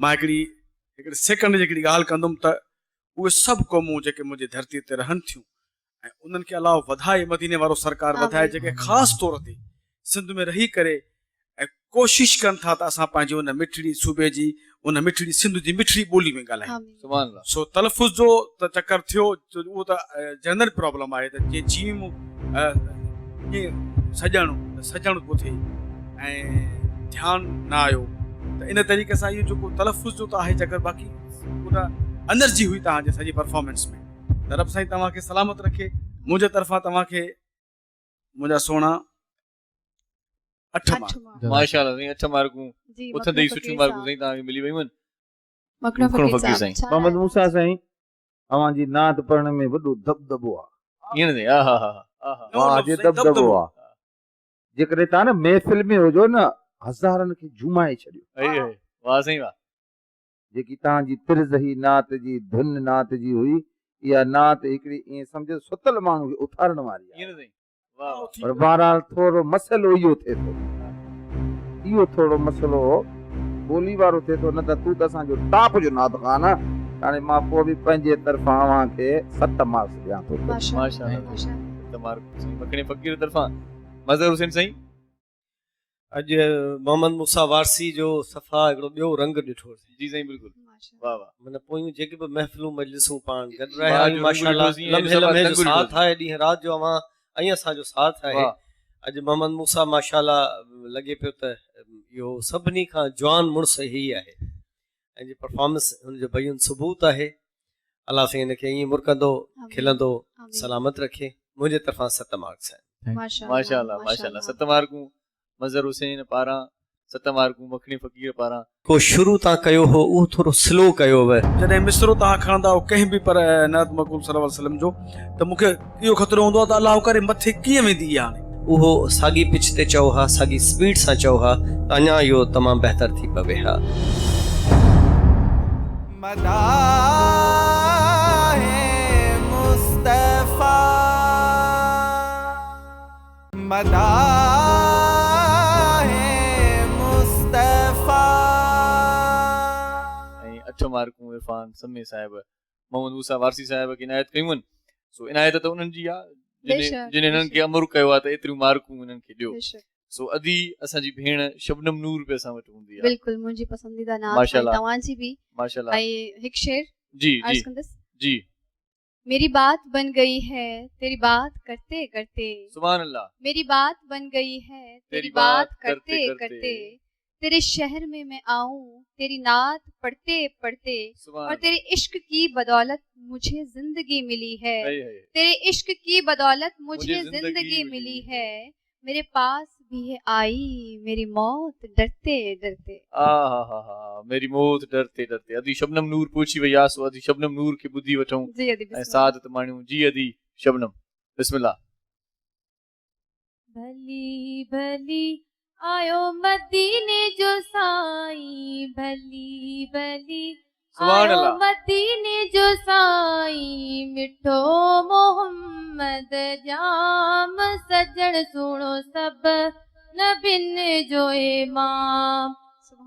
मां हिकिड़ी सेकंड जी हिकिड़ी ॻाल्हि कंदुमि त उहे सभु क़ौमूं जेके मुंहिंजी धरती ते रहनि थियूं ऐं उन्हनि खे अलाह वधाए मदीने वारो सरकार वधाए जेके ख़ासि तौर ते सिंध में रही करे ऐं कोशिशि कनि था त असां पंहिंजी उन मिठड़ी सूबे जी उन मिठड़ी सिंध जी मिठड़ी ॿोली में ॻाल्हायूं सुभान अल्लाह सो तलफ़ुज़ जो त चकर थियो उहो त जनरल प्रॉब्लम आहे त जीअं जीम सॼणु पियो थिए ऐं ध्यानु न आयो त इन तरीक़े सां इहो जेको तलफ़ुज़ जो त आहे चकर बाक़ी उन एनर्जी हुई तव्हांजे सॼी परफॉर्मेंस में त रब साईं तव्हांखे सलामत रखे मुंहिंजे तरफ़ां तव्हांखे मुंहिंजा सोना 8 मार्क माशाल्लाह साईं 8 मार्कूं जी उथंदे ई सुठियूं मार्कूं साईं तव्हांखे मिली वयूं आहिनि मखणो मखणो फ़कीर फ़कीर साईं मोहम्मद मूसा साईं अवांजी नात पढ़ण में वॾो दबदबो आहे ईअं न साईं हा हा हा हा No, वाह जे साईं, दबदबो आहे जेकॾहिं तव्हां न महफ़िल में हुजो न हज़ारनि खे झुमाए छॾियो वाह साईं वाह जेकी तव्हांजी तिर्ज़ ही नात जी धुन नात जी हुई इहा नात हिकिड़ी ईअं सम्झो सुतल माण्हू खे उथारण वारी आहे ईअं न साईं वाह वाह पर बहरहाल थोरो मसइलो इहो थिए थो इहो थोरो मसइलो ॿोली वारो थिए थो न त तूं त असांजो टॉप जो नात ख़ान आहे हाणे मां पोइ बि पंहिंजे तरफ़ां अव्हांखे 7 मार्क्स ॾियां थो माशाल्लाह 7 मार्क साईं मखणे फ़कीर तरफ़ां मज़हर हुसैन साईं अॼु मोहम्मद मूसा वारसी जो सफ़ा हिकिड़ो ॿियो रंग ॾिठो जी साईं बिल्कुलु वाह वाह मन पोयूं जेके बि महफ़िलूं मजलिसूं पाण गॾु वाह, रहिया जो आहियूं माशाल्लाह रंग ॾिठोसीं, लम्हे लम्हे जो रंग साथ ॾिठोसीं। आहे ॾींहुं राति जो अवां ऐं असांजो साथ आहे वाह अॼु मोहम्मद मूसा माशाल्लाह लॻे पियो त इहो सभिनी खां जवान मुड़ुस ई आहे ऐं जी परफॉर्मेंस हुनजो बयूं सबूत आहे अलाह साईं हिनखे ईअं मुरकंदो खिलंदो सलामत रखे मुंहिंजे तरफ़ां 7 मार्क्स आहिनि माशाल्लाह माशाल्लाह 7 मार्कूं मज़हर हुसैन पारां 7 मार्कूं मखणी फ़कीर पारां को शुरू तव्हां कयो हो उहो थोरो स्लो कयो हुव जॾहिं मिसरो तव्हां खणंदा हो कंहिं बि पर नात मक़बूल सल्लल्लाहु अलैहि वसल्लम जो त मूंखे इहो ख़तरो हूंदो आहे त अलाह करे मथे कीअं वेंदी इहा हाणे उहो साॻी पिच ते चओ हा साॻी स्पीड सां चओ हा त अञा इहो तमामु बहितर थी पवे हा मदाहे मुस्तफा मदाहे मुस्तफा ऐं 8 मार्कूं इरफान समी साहिब मोहम्मद मूसा वारसी साहिब खे इनायत कयूं आहिनि सो इनायत त उन्हनि जी आहे जिन हिननि खे अमर कयो आहे त एतिरियूं मार्कूं हिननि खे ॾियो सो अदी असांजी भेण शबनम नूर बि असां वटि हूंदी आहे बिल्कुलु मुंहिंजी पसंदीदा नात माशाल्लाह। तव्हांजी बि माशाल्लाह ऐं हिकु शेर जी अर्ज़ जी कंदसि, जी मेरी बात बन गई है तेरी बात करते करते, सुभान अल्लाह। मेरी बात बन गई है तेरी बात करते करते, तेरे शहर में मैं आऊं तेरी नात पढ़ते पढ़ते, सुभान और तेरे इश्क की बदौलत मुझे जिंदगी मिली है, अल्लाह। तेरे इश्क की बदौलत मुझे मुझे जिंदगी जिंदगी मिली मिली है, मेरे पास भी है आई मेरी मौत डरते डरते। हा मेरी मौत डरते डरते। अदी शबनम नूर पूछी वई आहे, सो अदी शबनम नूर खे ॿुधी वठूं जी अदी ऐं बिस्मिल्लाह। सादत माण्हूं। जी अदी शबनम, बिस्मिल्लाह। भली भली आयो मदीने जो साईं, भली भली सुभान आयो अल्लाह। मदीने जो साईं, मिठो मोहम्मद जाम सजण सुणो सब नबिन जो इमाम।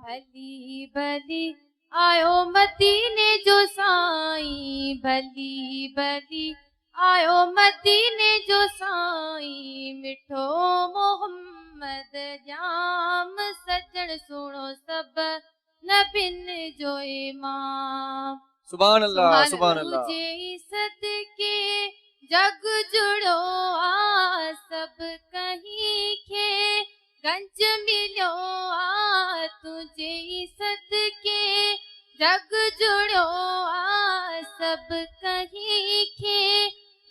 भली भली आयो मदीने जो साईं, भली भली आयो मदीने जो साईं, मिठो मोहम्मद जाम सजण सुणो सब नबिन जो इमाम। सुभान अल्लाह, सुभान सुभान अल्लाह। अल्लाह। तुझे सदके जग जुड़ो आ, सब कहीं खे गंज मिलो आ, तुझे सदके जग जुड़ो आ, सब कहीं खे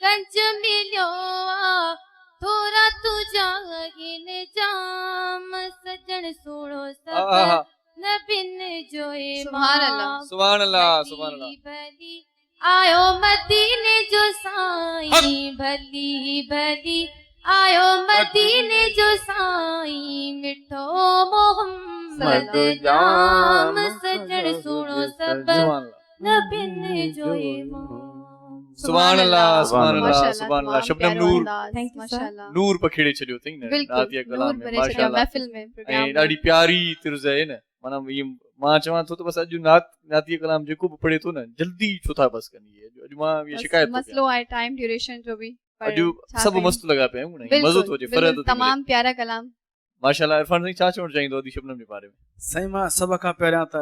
गंज मिलो आ, थोरा तुझा गिन जाम सजण सुणो आहा। सब नबिन जो सुभान अल्लाह। इमाम। सुभान अल्लाह, सुभान अल्लाह। भली भली आयो मदीने जो साईं, भली भली आयो मदीने जो साईं, मिठो मोहम्मद जाम सजण सुणो सब सुभान अल्लाह, नबिन जो इमाम। सुभान अल्लाह, सुभान अल्लाह, माशाअल्लाह, सुभान अल्लाह। तमाम शबनम प्यारो नूर, अंदाज़, Thank you, sir. माशाअल्लाह। नूर पखेड़े छॾियो अथई न बिल्कुलु, नातिया कलाम नूर में, भरे छॾियो माशाअल्लाह। महफ़िल में, प्रोग्राम ऐं में। ॾाढी प्यारी तिर्ज़ आहे न, माना इहे मां चवां थो त बसि अॼु नातिया कलाम जेको बि पढ़े थो न जल्दी छो था बसि कंदी आहे। अॼु मां इहा बस शिकायत थो मसलो आहे टाइम ड्यूरेशन जो भी, पर कयां। अॼु छा सभु कयूं? मस्तु लॻा पिया आहियूं न, बिल्कुलु, मज़ो थो अचे, बिल्कुलु, फ़रहत थी मिले। तमाम प्यारा कलाम। माशाअल्लाह। इरफान साईं छा चवणु चाहींदो अदी शबनम जे बारे में? साईं मां सभ खां पहिरियां त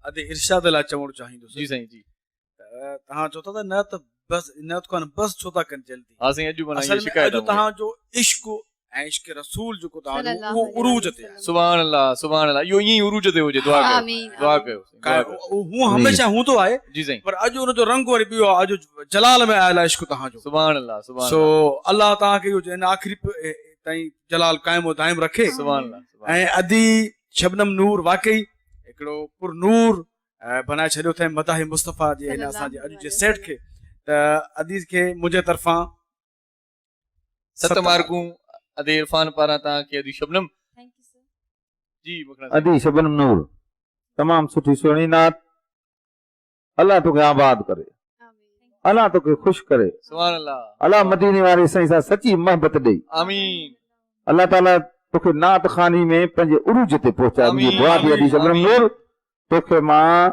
अॼु इर्शाद लाइ चवणु चाहींदुसि। जी साईं जी। तव्हां चओ था त न त बसि न त कोन बसि छो था कनि जल्दी। हा साईं, अॼु माना असल इहा में शिकायत अॼु आहे। तव्हांजो इश्क ऐं इश्क रसूल जेको तव्हांजो सल्लल्लाहु उहो अलैहि उरूज ते आहे। वसल्लम। सुभान अल्लाह, सुभान अल्लाह। इहो ईअं ई उरूज ते हुजे। दुआ कयो, आमीन, दुआ आमीन। कयो, दुआ कयो। हूअं हमेशह हूंदो आहे, जी साईं। पर अॼु हुनजो रंग वरी ॿियो आहे। अॼु जलाल में आयल आहे इश्क तव्हांजो। सुभान अल्लाह, सुभान सो अल्लाह, अल्लाह तव्हांखे इहो हिन आख़िरी ताईं जलाल क़ाइम दाइम रखे। सुभान अल्लाह, सुभान ऐं अदी शबनम नूर वाकई हिकिड़ो पुर नूर बनाए छॾियो अथई मदाह मुस्तफ़ा जे हिन असांजे अॼु जे सेट खे। त अदी खे मुंहिंजे तरफ़ां 7 मार्कूं अदे इरफान पारां तव्हांखे अदी शबनम। Thank you, sir. जी मुखड़ा साईं। अदी शबनम नूर तमामु सुठी सुहिणी नात। अल्लाह तोखे आबाद करे, आमीन। अल्लाह तोखे ख़ुशि करे, सुभान अल्लाह, अल्लाह मदीने वारे साईं सां सची मोहबत ॾेई। आमीन, अल्लाह ताला तोखे नात खानी में पंहिंजे उरूज ते पहुचाए। आमीन, मुंहिंजी दुआ थी अदी शबनम आमीन। नूर तोखे मां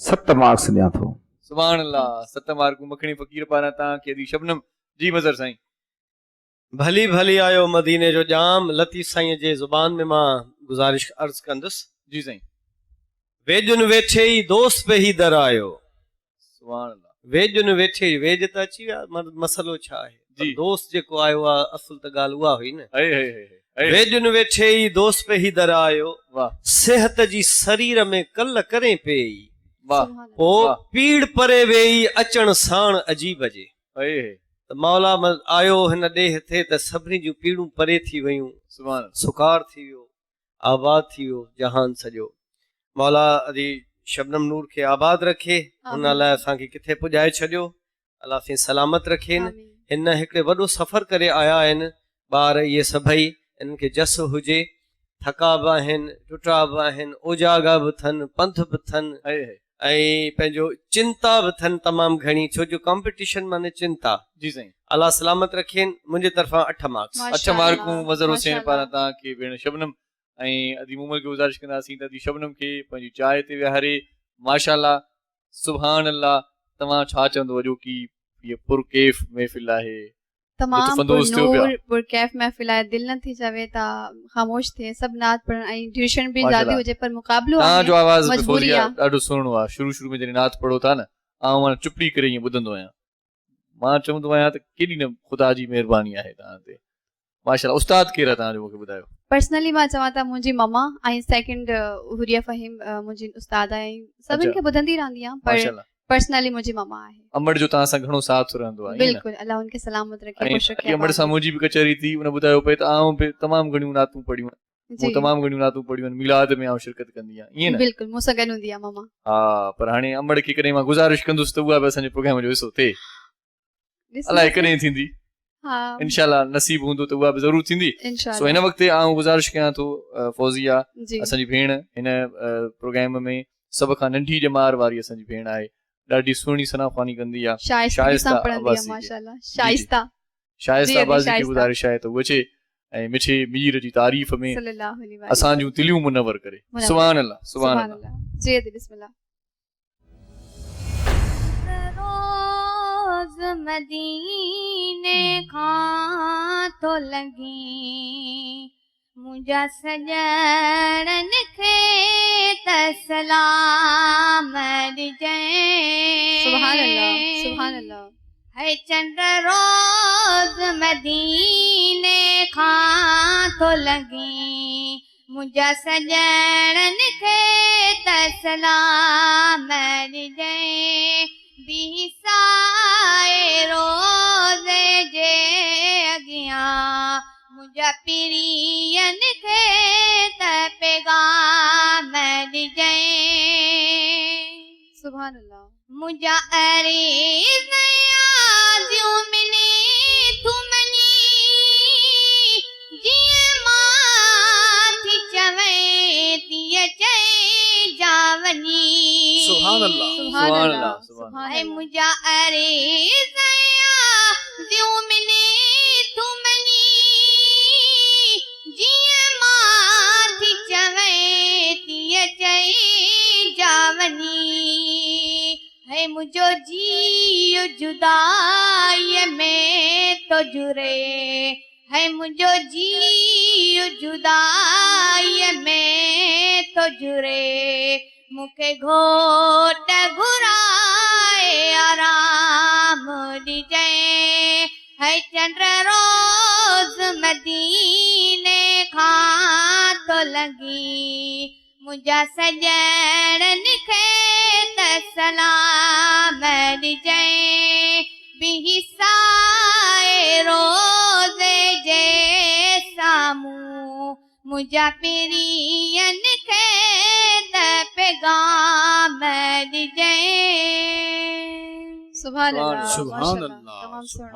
7 मार्क्स ॾियां थो। सुभान अल्लाह। 7 मार्कूं मखणी फ़कीर पारां तव्हांखे अदी शबनम। जी मज़र साईं। भली भली आयो मदीने जो जाम, लतीफ़ साईं जे ज़ुबान में मां गुज़ारिश अर्ज़ कंदुसि। जी साईं। वेजुन वेठे ई दोस्त पे ही दर आयो। सुभान अल्लाह। वेजुन वेठे ई, वेज त अची विया, मसलो छा आहे? जी। दोस्त जेको आयो आहे असुल त ॻाल्हि उहा हुई न। हे हे हे। वेजुन वेठे ई दोस्त पे ही दर आयो, वाह सेहत जी शरीर में कल करे पेई, वाह। सुभान अल्लाह। पोइ वाह। पीड़ परे वेई अचण साण अजीब जे। हे हे। त मौला आयो हिन ॾेह ते त सभिनी जूं पीड़ूं परे थी वयूं, सुभान अल्लाह। सुकार थी वियो, आबाद थी वियो जहान सॼो। मौला अदी शबनम नूर खे आबाद रखे, हुन आमीन। लाइ असांखे किथे पुॼाए छॾियो, अलाह साईं सलामत रखेनि। आमीन। हिन हिकिड़े वॾो सफ़र करे आया आहिनि ॿार इहे सभई, इन्हनि खे जस हुजे, थका बि आहिनि, टुटा बि आहिनि, ओजागा बि अथनि, पंथ बि अथनि, हे हे। ऐं पंहिंजो चिंता बि अथनि तमामु घणी, छो जो कॉम्पिटिशन माने चिंता। जी साईं। अलाह सलामत रखेनि। मुंहिंजे तरफ़ां 8 मार्क्स। 8 मार्कूं मज़र हुसैन माशाअल्लाह। पारां तव्हांखे भेण शबनम। ऐं अदी मुमल खे गुज़ारिश कंदासीं त अदी शबनम खे पंहिंजी चांहि ते विहारे। माशाअल्लाह, सुभान अल्लाह। तव्हां छा चवंदो अॼो की इहा पुरकैफ़ महफ़िल आहे, तमाम लुत्फ़अंदोज़ थियो पिया। पुरनूर पुरकैफ़ महफ़िल आहे, दिल न थी चवे त ख़ामोश थिए, सभु नात पढ़ण ऐं ड्यूरेशन बि माशाअल्लाह। ज़्यादा हुजे, पर मुक़ाबलो आहे, तव्हांजो आवाज़ मजबूरी फ़ौज़िया आहे। ॾाढो सुहिणो आहे। शुरू शुरू में जॾहिं नात पढ़ो था न मां चुपड़ी करे ईअं ॿुधंदो आहियां, मां चवंदो आहियां त केॾी न ख़ुदा जी महिरबानी आहे तव्हां ते। माशाल्लाह। उस्ताद केरु आहे तव्हांजो, मूंखे ॿुधायो। पर्सनली मां चवां त मुंहिंजी मम्मा ऐं सेकंड हुरिया फ़हीम मुंहिंजी उस्ताद आहे, सभिनि खे ॿुधंदी रहंदी आहियां, पर पर्सनली मुंहिंजी मम्मा आहे। अमड़ जो तव्हां सां घणो साथ रहंदो आहे? बिल्कुलु, अल्लाह उनखे सलामत रखे, ख़ुशि रखे। अमड़ सां मुंहिंजी बि कचहरी थी, उन ॿुधायो पई त आऊं बि तमामु घणियूं नातूं पढ़ियूं आहिनि, तमामु घणियूं नातूं पढ़ियूं आहिनि, मिलाद में आऊं शिरकत कंदी आहियां, ईअं न? बिल्कुलु, मूंसां गॾु हूंदी आहे मम्मा। हा, पर हाणे अमड़ खे कॾहिं मां गुज़ारिश कंदुसि त उहा बि असांजे प्रोग्राम जो हिसो थिए, अलाए कॾहिं थींदी, इंशाल्लाह नसीब हूंदो त उहा बि ज़रूर थींदी। सो हिन वक़्तु आऊं गुज़ारिश कयां थो फौज़िया, असांजी भेण हिन प्रोग्राम में सभ खां नंढी ॼमार वारी असांजी भेण आहे, ॾाढी सुहिणी सनाफ़ानी कंदी आहे, शाइस्ता आबाज़ी खे गुज़ारिश आहे त उहा अचे ऐं मिठे मीर जी तारीफ़ में असांजूं दिलियूं मुनवर करे। सुभान अल्लाह, सुभान अल्लाह। जी बिस्मिल्लाह। रोज़ मदीने खां तो लगी मुंहिंजा सॼणन खे त सलाम ॾिजै। सुभान अल्लाह, सुभान अल्लाह। है चंड रोज़ मदीने खां तो लगी मुंहिंजा सॼणन खे त सलाम ॾिजै। बीसाए रोज़े जे अॻियां मुंहिंजा पीरियन खे त पैगाम ॾिजै। सुभान अल्लाह। मुंहिंजा अरीज़ यादियूं मिली तूं मनी जीअं मां थी चवें तीअं चई जा वञी। सुभान अल्लाह, सुभान अल्लाह, सुभान अल्लाह। मुंहिंजा अरीज़ यादियूं मिली तूं मनी जीअं मां थी चवें तीअं चई जा वञी। है मुंहिंजो जीउ जुदाईअ में तो जुरे, है मुंहिंजो जीउ जुदाईअ में तो जुरे। मूंखे घोट घुराए आराम ॾिजै। है चंड रोज़ मदीने खां तो लगी मुंहिंजा सॼणन खे त सलाम ॾिजै। बीसाए रोज़े जे साम्हूं मुंहिंजा पीरियन खे त पैगाम ॾिजै। सुभान अल्लाह, सुभान अल्लाह,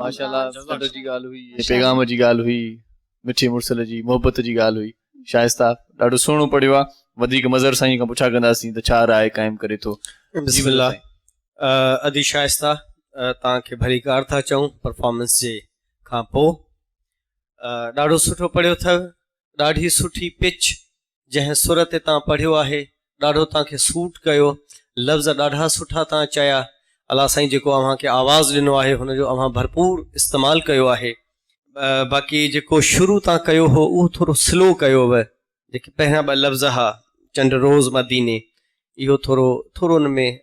माशाल्लाह। सॾ जी ॻाल्हि हुई, पैगाम जी ॻाल्हि हुई, मिठे मुर्सल जी मोहबत जी ॻाल्हि हुई। शाइस्ता ॾाढो सुहिणो पढ़ियो आहे। वधीक मज़र साईं खां पुछा कंदासीं त छा राय क़ाइमु करे थो? बिस्मिल्लाह। अदी शाइस्ता, तव्हांखे भली कार था चऊं परफॉर्मेंस जे खां पोइ। ॾाढो सुठो पढ़ियो अथव, ॾाढी सुठी पिच जंहिं सुर ते तव्हां पढ़ियो आहे, ॾाढो तव्हांखे सूट कयो, लफ़्ज़ ॾाढा सुठा तव्हां चया। अलाह साईं जेको अव्हांखे आवाज़ु ॾिनो आहे हुनजो अव्हां भरपूर इस्तेमालु कयो आहे। बाक़ी जेको शुरू तव्हां कयो हो उहो थोरो स्लो कयो हुअ, जेके पहिरियां ॿ लफ़्ज़ हुआ चंड रोज़ मदीने, इहो थोरो हुन में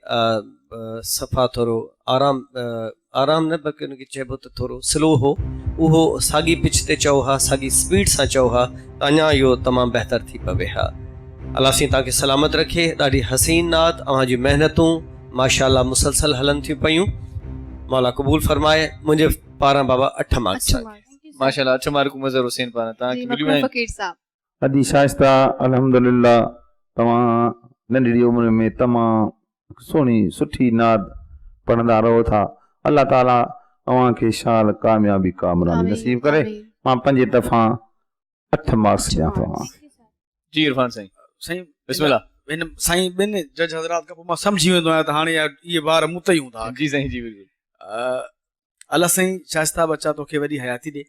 सफ़ा थोरो आराम न बल्कि हुनखे चइबो त थोरो स्लो हो। उहो साॻी पिच ते चओ हा, साॻी स्पीड सां चओ हा त अञा इहो तमामु बहितर थी पवे हा। अलाह साईं तव्हांखे सलामत रखे। ॾाढी हसीन नात, अव्हांजी महिनतूं माशाल्लाह मुसलसल हलनि थियूं पयूं। मौला क़बूल फरमाए। मुंहिंजे पारां बाबा 8 मार्क्स माशाल्लाह। 8 मार्कूं मज़र हुसैन पारां तव्हांखे मिलियूं आहिनि। फ़कीर साहब। अदी शाइस्ता, अल्हम्दुलिल्लाह तव्हां नंढड़ी उमिरि में तमामु सुहिणी सुठी नाद पढ़ंदा रहो था। अल्लाह ताला अव्हांखे शाल कामयाबी कामरानी नसीब करे। मां 5 दफ़ा 8 मार्क्स ॾियां थो। जी इरफान साईं। साईं बिस्मिल्लाह। इन साईं ॿिनि जज हज़रात खां पोइ मां सम्झी वेंदो आहियां त हाणे इहे ॿार मूं ते ई हूंदा। जी साईं, जी बिल्कुलु। अल्लाह साईं शाइस्ता बच्चा तोखे वॾी हयाती ॾे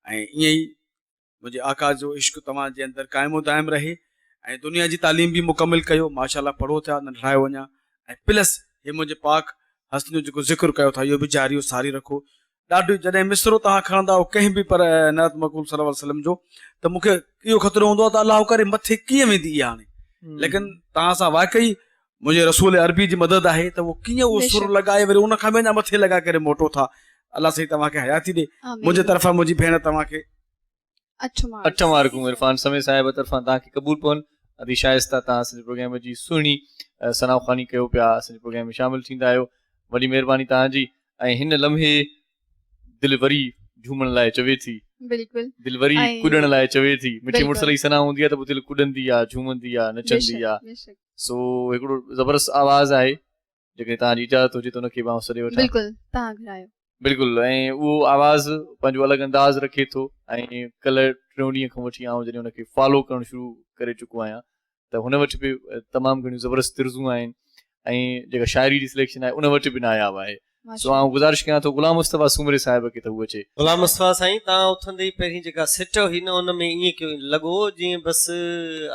ऐं ईअं ई मुंहिंजे आका जो इश्क तव्हांजे अंदरि क़ाइमु दाइमु रहे ऐं दुनिया जी तालीम बि मुकमिल कयो। माशाल्लाह पढ़ो थिया, न ठाहे वञा। ऐं प्लस हे मुंहिंजे पाक हसन जो जेको ज़िक्र कयो था इहो बि जारी सारी रखो। ॾाढो जॾहिं मिसरो तव्हां खणंदा हो कंहिं बि पर नात मक़बूल सल्लल्लाहु अलैहि वसल्लम जो, त मूंखे इहो ख़तरो हूंदो आहे त अलाह करे मथे कीअं वेंदी इहा हाणे। लेकिन तव्हां सां वाक़ई मुंहिंजे रसूल अरबी जी मदद आहे त उहो कीअं उहो सुर लॻाए वरी उन खां बि अञा मथे लॻाए करे मोटो था। अलाह साईं तव्हांखे हयाती ॾे। मुंहिंजे तरफ़ां मुंहिंजी भेण तव्हांखे 8 मार्कूं इरफान समय साहिब तरफ़ां तव्हांखे क़बूल पवनि। अदी शाइस्ता तव्हां असांजे प्रोग्राम जी सुहिणी सनाख़वानी कयो पिया, असांजे प्रोग्राम में शामिल थींदा आहियो, वॾी महिरबानी तव्हांजी। ऐं हिन लम्हे दिलि वरी झूमण लाइ चवे थी, बिल्कुलु दिलि वरी कुॾण लाइ चवे थी। मिठी मुड़स जी सना हूंदी आहे त पोइ दिलि कुॾंदी आहे, झूमंदी आहे, नचंदी आहे। सो हिकिड़ो ज़बरदस्त आवाज़ आहे, जेकॾहिं तव्हांजी इजाज़त हुजे त हुनखे मां सॾे वठां। बिल्कुलु तव्हां घुरायो। बिल्कुलु, ऐं उहो आवाज़ पंहिंजो अलॻि अंदाज़ रखे थो। ऐं कल्ह 3 ॾींहं खां वठी आउं जॾहिं हुनखे फॉलो करणु शुरू करे चुको आहियां त हुन वटि बि तमामु घणियूं ज़बरदस्त तिर्ज़ूं आहिनि, ऐं जेका शाइरी जी सिलेक्शन आहे उन वटि बि नायाब आहे। सो आउं गुज़ारिश कयां थो गुलाम मुस्तफ़ा सूमरे साहिब खे त उहो अचे। गुलाम मुस्तफ़ा साईं, तव्हां उथंदे ई पहिरीं जेका सिट हुई न उन में ईअं कयो लॻो जीअं बसि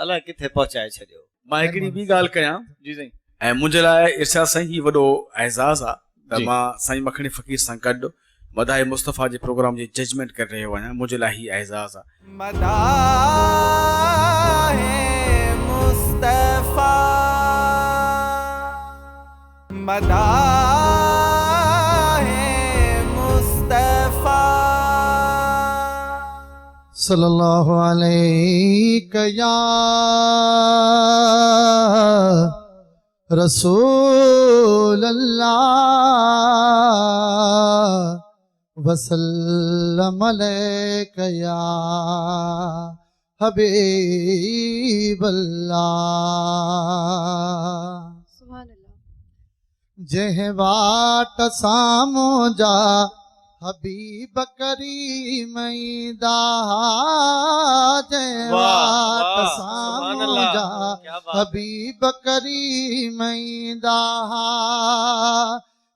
अलाए किथे पहुचाए छॾियो। मां हिकिड़ी ॿी ॻाल्हि कयां। जी साईं। ऐं मुंहिंजे लाइ इरशाद साईं ही वॾो एज़ाज़ आहे त मां साईं मखणी फ़क़ीर सां गॾु मदाए मुस्तफ़ा जे प्रोग्राम जी जजमेंट करे रहियो आहियां। मुंहिंजे लाइ ही एज़ाज़ आहे। मदाहे मुस्तफ़ा, मदाहे मुस्तफ़ा, सल्लल्लाहु अलैहि या रसूल अल्लाह वसल्लम अलैका या हबीब अल्लाह। सुभान अल्लाह। जंहिं वाट साम्हूं जा हबीब करीम ईंदा, जंहिं वाट साम्हूं जा हबीब करीम ईंदा,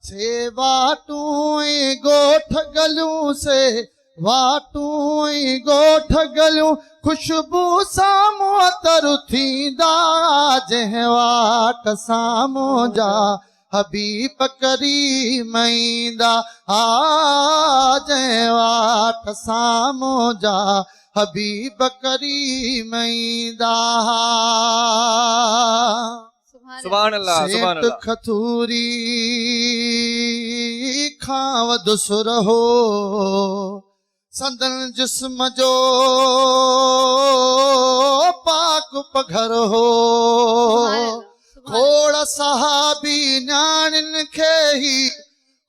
से वाटूं ॻोठ गलियूं, से वाटूं ॻोठ गलियूं खुशबू साम्हूं अतर थींदा, जंहिं वाट साम्हूं जा हबीब करीम ईंदा, जंहिं वाट साम्हूं जा हबीब करीम ईंदा। सुभान अल्लाह, सुभान अल्लाह। खतूरी खां वधु सुर हो, संदन जिस्म जो पाक पघर हो, खोड़ सहाबी न्याणियुनि खे ही,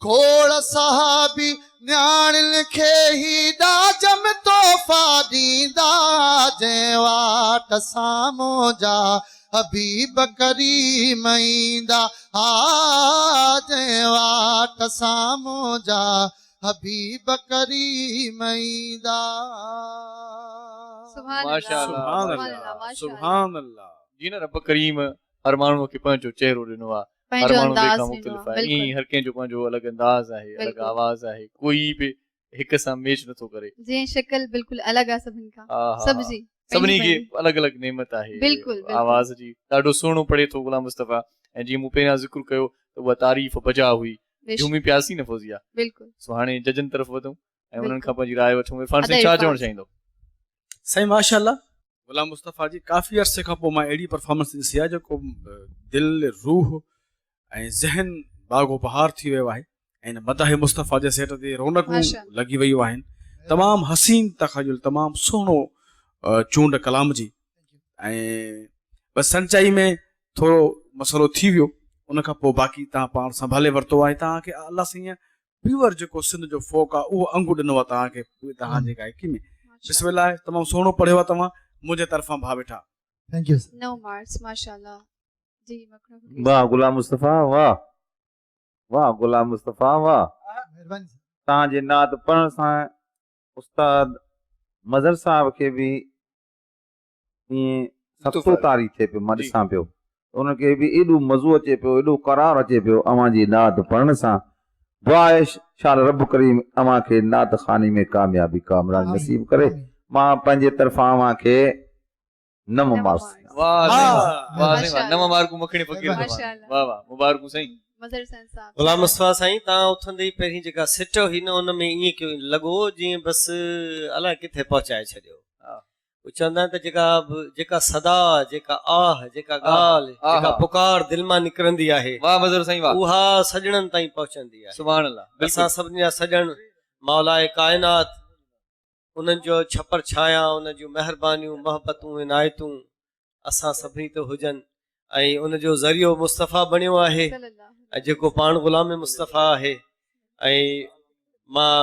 खोड़ सहाबी न्याणियुनि खे ही ॾाजम तोहफ़ा ॾींदा, जंहिं वाट साम्हूं जा हबीब करीम ईंदा, जंहिं वाट साम्हूं जा हबीब करीम ईंदा। माशाअल्लाह, सुभान अल्लाह। जी न, रब करीम हर माण्हूअ खे पंहिंजो चेहरो ॾिनो आहे, हर माण्हू ॿिए मुख़्तलिफ़ आहे। ईअं हर कंहिंजो पंहिंजो अलॻि अंदाज़ आहे, अलॻि आवाज़ आहे, कोई बि हिक सां मैच नथो करे। जीअं शक्ल बिल्कुलु अलॻि आहे सभिनि खां, सभिनी खे अलॻि अलॻि नेमत आहे आवाज़ जी। ॾाढो सुहिणो पढ़े थो गुलाम मुस्तफ़ा। ऐं जीअं मूं पहिरियां ज़िक्र कयो त उहा तारीफ़ बजा हुई, झूमी पियासीं न फौज़िया। बिल्कुलु। सो हाणे जजनि तरफ़ वधूं ऐं उन्हनि खां पंहिंजी राय वठूं। इरफान साईं छा चवणु चाहींदो? साईं माशाअल्लाह, गुलाम मुस्तफ़ा जी काफ़ी अरसे खां पोइ मां अहिड़ी परफॉर्मेंस ॾिसी आहे जेको दिलि, रूह ऐं ज़हन बाग़ो बहार थी वियो आहे। ऐं मदाहे मुस्तफ़ा जे सेट ते रौनकूं लॻी वियूं आहिनि। तमामु हसीन तख़युल, तमामु सुहिणो चूंड कलाम जी। ऐं बसि सचाई में थोरो मसइलो थी वियो, उन खां पोइ बाक़ी तव्हां पाण संभाले वरितो आहे। तव्हांखे अलाह साईं प्योर जेको सिंध जो फोक आहे उहो अंगु ॾिनो आहे तव्हांखे तव्हांजे गायकी में। बिस्मिल्लाह, तमामु सुहिणो पढ़ियो आहे तव्हां, मुंहिंजे तरफ़ां भाउ वेठा। Thank U. नो मार्क्स, माशाअल्लाह। जी वाह गुलाम मुस्तफ़ा, वाह वाह गुलाम मुस्तफ़ा, वाह। महिरबानी। तव्हांजे नात पढ़ण सां उस्ताद मज़हर साहिब खे बि ईअं सतो तारी थिए पियो, मां ॾिसां पियो उनखे बि एॾो मज़ो अचे पियो, एॾो करार अचे पियो अव्हांजी नात पढ़ण सां। दुआ आहे शाल रब करीम अव्हांखे नात ख़ानी में कामयाबी कामरान नसीब करे। मां पंहिंजे तरफ़ां अव्हांखे 9 मार्क्स। गुलाम मुस्तफ़ा साईं, तव्हां उथंदे ई पहिरीं जेका सिट हुई न उन में ईअं कयो लॻो जीअं बसि अलाए किथे पहुचाए छॾियो। चवंदा आहिनि त जेका सदा, जेका आह, जेका ॻाल्हि, जेका पुकार दिल मां निकिरंदी आहे, वाह मज़र साईं वाह, उहा सॼणनि ताईं पहुचंदी आहे। सुभान अल्लाह। असां सभिनी जा सॼण मौलाए काइनात, उन्हनि जो छपर छाया, उन जूं महिरबानियूं, मोहबतूं, इनायतूं असां सभिनी ते हुजनि ऐं उन जो ज़रियो मुस्तफ़ा बणियो आहे ऐं जेको पाण ग़ुलाम मुस्तफ़ा आहे। ऐं मां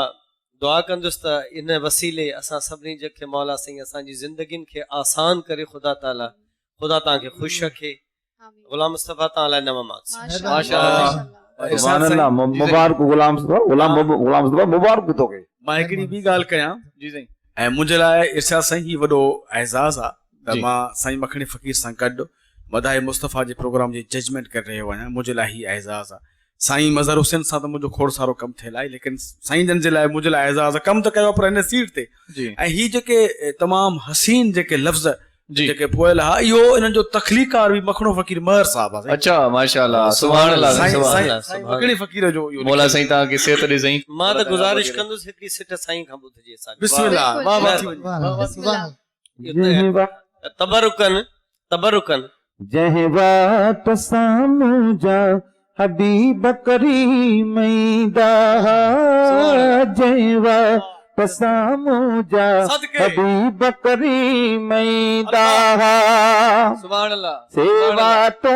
दुआ कंदुसि त इन वसीले असां सभिनी जेके मौला साईं असांजी ज़िंदगियुनि खे आसान करे, ख़ुदा ताला, ख़ुदा तव्हांखे ख़ुशि रखे। ग़ुलाम मुस्तफ़ा तव्हां लाइ नवां मार्क्स। सुभान अल्लाह, मुबारक गुलाम मुस्तफ़ा, मुबारक तोखे। मां हिकिड़ी ॿी ॻाल्हि कयां जी साईं। ऐं मुंहिंजे लाइ इरशाद साईं ही वॾो एज़ाज़ आहे त मां साईं मखणी फ़क़ीर सां गॾु मदाए मुस्तफ़ा जे प्रोग्राम जी जजमेंट करे रहियो आहियां। मुंहिंजे लाइ ही एज़ाज़ आहे। साईं मज़हर हुसैन सां त मुंहिंजो खोड़ सारो कमु थियल आहे, लेकिन साईं जन जे लाइ मुंहिंजे लाइ एज़ाज़ आहे। कमु त कयो पर हिन सीट ते। ऐं ही जेके तमामु हसीन जेके लफ़्ज़ जेके पोयल हा, इहो इन्हनि जो तख़लीकार बि मखणो फ़क़ीर महर साहब आहे। अच्छा माशाअल्लाह, सुभान अल्लाह, साईं मखणी फ़क़ीर जो मौला साईं तव्हांखे सिहत ॾे साईं। मां त गुज़ारिश कंदुसि हिकिड़ी सिट साईं खां ॿुधिजे। बिस्मिल्लाह, तबरुकन जंहिं वक्त सामुझा हबीब करीमैदा, जंहिं वक्त सामुझा हबीब करीमैदा, सुभान अल्लाह। सेवा तो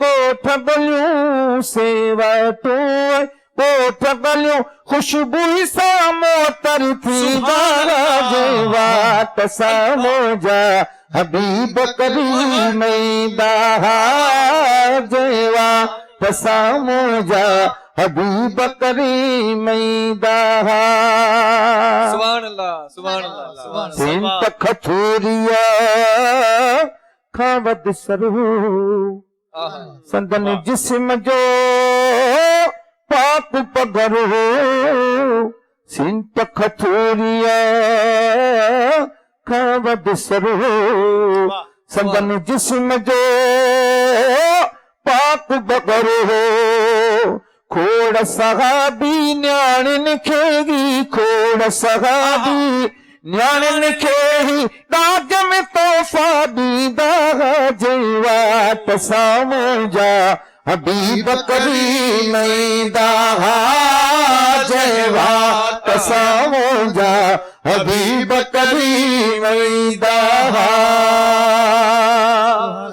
गोठ गलियूं, सेवा तो गोठ गलियूं, खुशबू सामो तर थी जंहिं वक्त सामुझा हबीब करीमैदा, जंहिं वक्त सामुझा हबीब करीमैदा। सुभान अल्लाह, सुभान अल्लाह। सिंत खथूरिया खावत सरू, संदन जिस्म जो पाक पगरू, सिंत खथूरिया खावत सरू, संदन जिस्म जो पाक बगरू, खोड़ सहाबी न्याणिन खेगी, खोड़ सहाबी न्याणिन खेगी, दाग में तोहफा दीदा, जंहिं वक्त सामुझा हबीब करीमैदा, जंहिं वक्त सामुझा हबीब करीमैदा।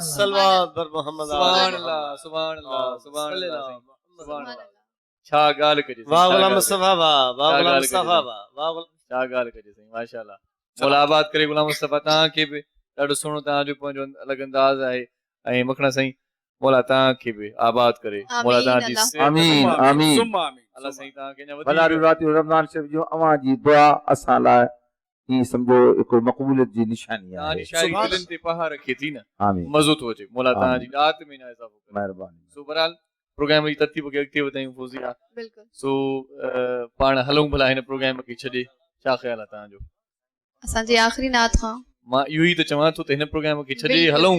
सलवात पर मोहम्मद। सुभान अल्लाह, सुभान अल्लाह, सुभान अल्लाह, सुभान अल्लाह। छा ॻाल्हि कजे, वाह गुलाम मुस्तफ़ा, वाह वाह गुलाम मुस्तफ़ा, वाह छा ॻाल्हि कजे साईं, माशाअल्लाह। मौला आबाद करे गुलाम मुस्तफ़ा, तव्हांखे बि ॾाढो सुहिणो तव्हांजो पंहिंजो अलॻि अंदाज़ आहे। ऐं मखणा साईं मौला तव्हांखे बि आबाद करे, मौला तव्हांजी आमीन आमीन। अल्लाह साईं तव्हांखे भलारी राति रमज़ान शरीफ़ जो अवां जी दुआ असां लाइ ही समझो हिकु मक़बूलियत जी निशानी आहे। तव्हांजी शायरी दिलनि ते पहाड़ रखे थी न, आमीन, मज़ो थो अचे। मौला तव्हांजी ॾात में न इज़ाफ़ो करे, महिरबानी। सो बहरहाल प्रोग्राम जी तरतीब खे अॻिते वधायूं फौज़िया। बिल्कुलु। सो पाण हलूं भला हिन प्रोग्राम खे छॾे, छा ख़्याल आहे तव्हांजो? असांजी आख़िरी नात खां मां इहो ई त चवां थो त हिन प्रोग्राम खे छॾे हलूं,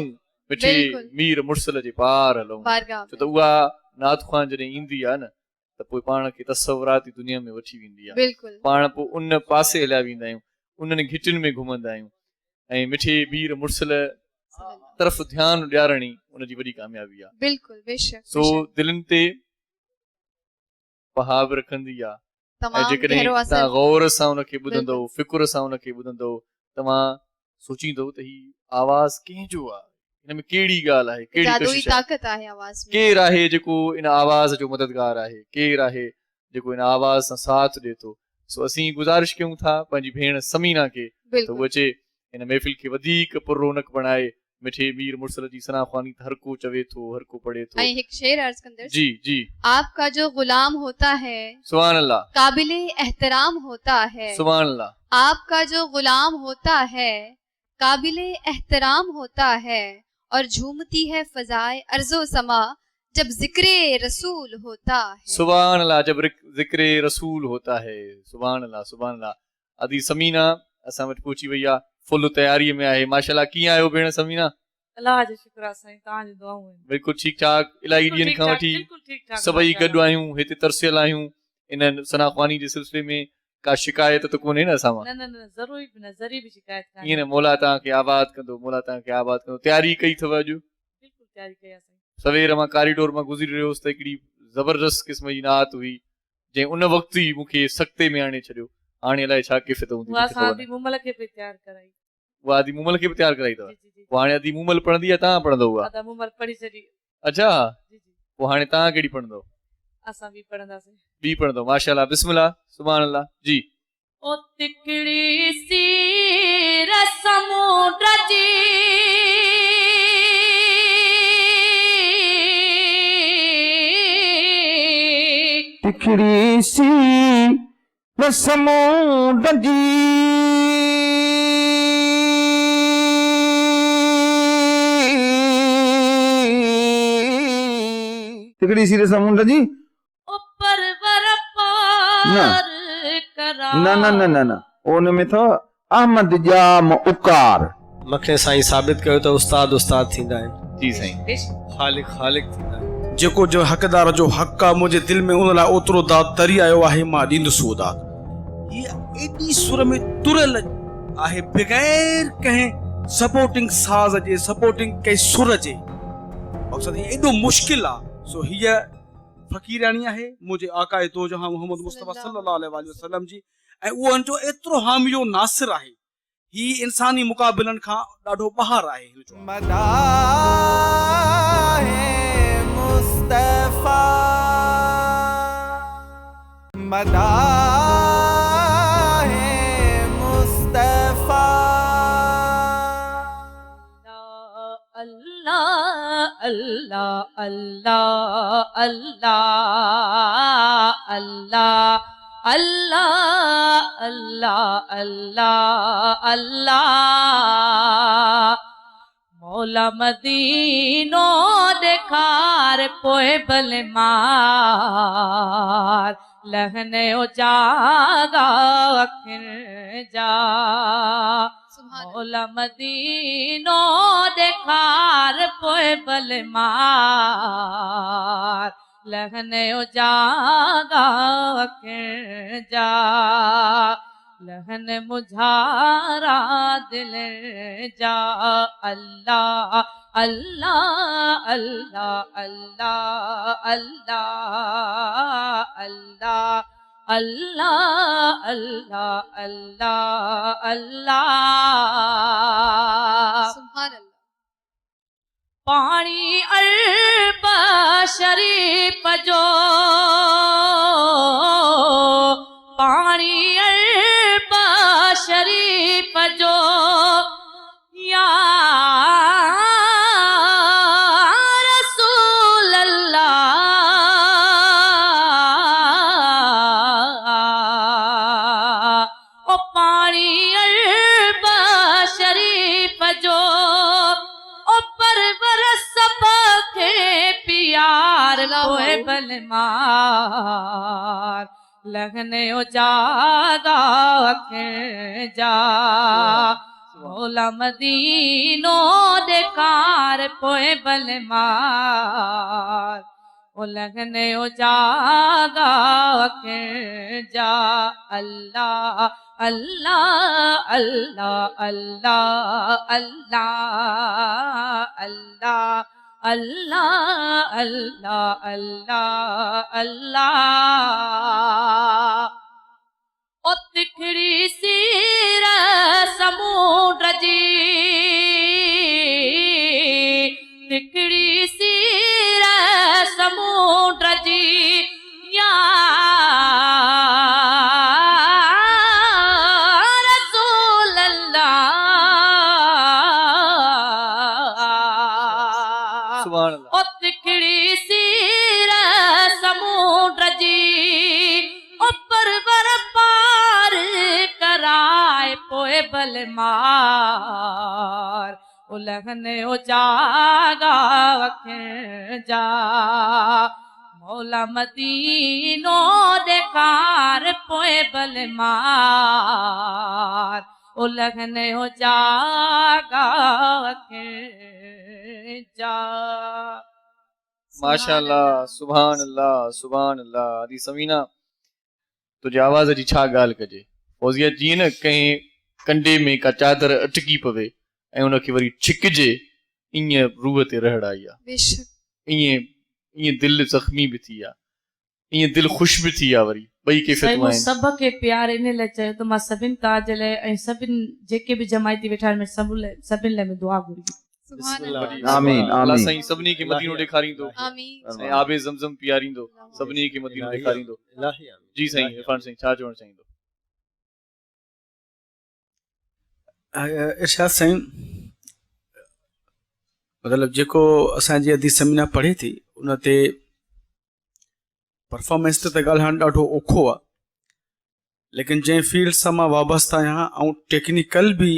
मिठी मीर मुर्सल जे पार हलूं, छो त उहा नात ख़्वान जॾहिं ईंदी आहे न त पोइ पाण खे तसवुराती दुनिया में वठी वेंदी आहे। पाण पोइ उन पासे हलिया वेंदा आहियूं, उन्हनि घिटियुनि में घुमंदा आहियूं ऐं मिठे मीर मुर्सल तरफ़ ध्यानु ॾियारणी उनजी वॾी कामयाबी आहे। बिल्कुलु, बेशक। सो दिलनि ते पहाव रखंदी आहे। ऐं जेकॾहिं तव्हां गौर सां उनखे ॿुधंदो, फ़िकुर सां उनखे ॿुधंदो, तव्हां सोचींदो त ही आवाज़ कंहिंजो आहे, हिन में कहिड़ी ॻाल्हि आहे, कहिड़ी कोशिश ताक़त आहे आवाज़ में, केरु आहे जेको इन आवाज़ जो मददगार आहे, केरु आहे जेको इन आवाज़ सां साथ ॾिए थो। सो असीं गुज़ारिश कयूं था पंहिंजी भेण समीना खे त उहो अचे हिन महफ़िल खे वधीक पुररौनक बणाए। मिठे मीर मुर्सल जी सना ख़्वानी हर को चवे थो, हर को पढ़े थो। एक शेर अर्ज कंदर जी जी। आपका जो गुलाम होता है सुभान अल्लाह, काबिले एहतराम होता है। सुभान अल्लाह। आपका जो गुलाम होता है काबिले एहतराम होता है, और झूमती है फजाए अर्जो समा जब जिक्रे रसूल होता है। सुभान अल्लाह, जब जिक्रे रसूल होता है। सुभान अल्लाह, सुभान अल्लाह। अदी समीना असां वटि पहुची वई आहे, फुल तयारीअ में आहे। माशाअल्लाह, कीअं आहियो भेण समीना? अल्लाह जो शुक्र आहे साईं, तव्हांजी दुआऊं आहिनि। बिल्कुलु ठीकु ठाक, इलाही ॾींहंनि खां वठी सभई गॾु आहियूं, हिते तरसियल आहियूं इन सना ख़्वानी जे सिलसिले में। का शिकायत तो कोन्हे न असां मां? न न न ज़रूरी बि न ज़री बि शिकायत कान्हे। ईअं न मोला तव्हांखे आबाद कंदो, मोला तव्हांखे आबाद कंदो। तयारी कई अथव अॼु? बिल्कुलु तयारी कई आहे साईं। सवेर मां कॉरिडोर मां गुज़री रहियो हुउसि त हिकिड़ी ज़बरदस्त क़िस्म जी नात हुई जंहिं उन वक़्तु ई मूंखे सख़्ते में आणे छॾियो। हाणे अलाए छा किफ़त हूंदी। उहा असां आदि मुमल खे बि तयारु कराई। उहा आदि मुमल खे बि तयारु कराई अथव? जी जी जी। पोइ हाणे आदि मुमल पढ़ंदी आहे, तव्हां पढ़ंदव उहा? आदा मुमल पढ़ी छॾी। अच्छा, जी जी। पोइ हाणे तव्हां कहिड़ी पढ़ंदव? असां बि पढ़ंदासीं। ॿी पढ़ंदव, माशाअल्लाह, बिस्मिल्लाह, सुभान अल्लाह जी। ओ तिकड़ी सी समुंड जी तिखड़ी सी समुंड जी तिखड़ी सी समुंड जी ऊपर वर पार करा। न न न न न उन में तो अहमद जाम उकार मूंखे साईं साबित कयो त उस्ताद उस्ताद थींदा आहिनि। जी साईं। ख़ालिक ख़ालिक थींदा आहिनि। जेको जो हक़दार जो हक़ आहे मुंहिंजे दिलि में उन लाइ ओतिरो दाद तरी आयो आहे, मां ॾींदुसि उहो दाद। हीअ एॾी सुर में तुरियल आहे बग़ैर कंहिं सपोर्टिंग साज़ जे, सपोर्टिंग कंहिं सुर जे। मक़सदु हीअ एॾो मुश्किल आहे। सो हीअ फ़क़ीरानी आहे मुंहिंजे आका दो जहां मोहम्मद मुस्तफ़ा सल्लल्लाहु अलैहि वसल्लम जी, ऐं उहो जो एतिरो हामियो नासिर आहे। ही इंसानी मुक़ाबिलनि खां ॾाढो ॿाहिरि आहे। हिन जो मदाहे मुस्तफा मदाहे मुस्तफा अल्लाह अल्लाह अल्लाह अल्लाह अल्लाह अल्लाह अल्लाह अल्लाह अल्लाह मौला मदीनो देखार पोए भले मार लहने ओ जागा अखिन जा। मौला मदीनो देखार पोए भले मार लहने ओ जागा अखिन जा। लहन मुझारा दिल जा। अल्लाह अल्लाह अल्लाह अल्लाह अल्लाह अल्लाह अल्लाह अल्लाह अल्लाह अल्लाह। सुभान अल्लाह। पानी अरब शरीफ जो पानी अरब शरीफ जो या रसूल अल्लाह। ओ पानी अरब शरीफ जो प्यार कोए बल मार लगने ओ जागा अखिन जा। मौला मदीनो देखार पोए बल मार ओ लगने ओ जागा अखिन जा। अल्लाह अल्लाह अल्लाह अल्लाह अल्लाह अल्लाह अल्लाह अल्लाह अल्लाह अल्लाह। ओ तिखड़ी सी समुंड जी तिखड़ी सी समुंड जी या रसूल अल्लाह। सुभान अल्लाह। ओ तिखड़ी सी समुंड जी ऊपर वर पार कराए पोए बल मार ओ लहने ओ जागा अखिन जा। मौला मदीनो देखार पोए बल मार ओ लहने ओ जागा अखिन जा। माशाअल्लाह, सुभान अल्लाह, सुभान अल्लाह। आदि समीना, तुंहिंजे आवाज़ जी छा ॻाल्हि कजे। फौज़िया जीअं न कंहिं कंडे में का चादर अटकी पवे ऐं उनखे वरी छिकिजे, ईअं रूह ते रहड़ आई आहे, बेशक ईअं दिलि ज़ख़्मी बि थी आहे, ईअं दिलि ख़ुशि बि थी आहे। वरी ॿई कैफ़ियतूं आहिनि। सभ खे प्यार इन लाइ चयो त मां सभिनि तव्हांजे लाइ ऐं सभिनि जेके बि जमायती वेठा आहिनि सभिनि लाइ दुआ घुरी। सुभान अल्लाह। आमीन अल्लाह आमीन साईं सभिनी खे मदीनो ॾेखारींदो, आमीन। साईं आबे ज़मज़म पीआरींदो, सभिनी खे मदीनो ॾेखारींदो। जी साईं, इरफान साईं छा चवणु चाहींदो? इरशाद साईं, मतिलबु जेको असांजी अदी समीना पढ़े थी उन ते परफॉर्मेंस ते ॻाल्हाइणु ॾाढो औखो आहे, लेकिन जंहिं फील्ड सां मां वाबस्ता आहियां ऐं टेक्निकल बि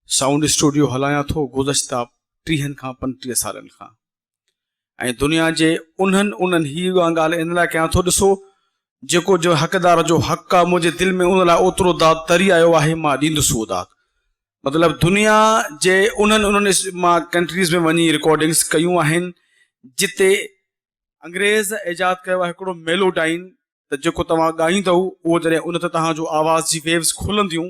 साउंड स्टूडियो हलायां थो गुज़श्ता 30 खां 35 सालनि खां, ऐं दुनिया जे उन्हनि हीअ ॻाल्हि इन लाइ कयां थो, ॾिसो जेको जो हक़दार जो हक़ आहे मुंहिंजे दिलि में उन लाइ ओतिरो दाद तरी आयो आहे, मां ॾींदुसि उहो दाद। मतिलबु दुनिया जे उन्हनि मां कंट्रीज़ में वञी रिकॉर्डिंग्स कयूं आहिनि जिते अंग्रेज़ ईजाद कयो आहे हिकिड़ो मेलोडाइन, त जेको तव्हां ॻाईंदव उहो जॾहिं उन ते तव्हांजो आवाज़ जी वेव्स खुलंदियूं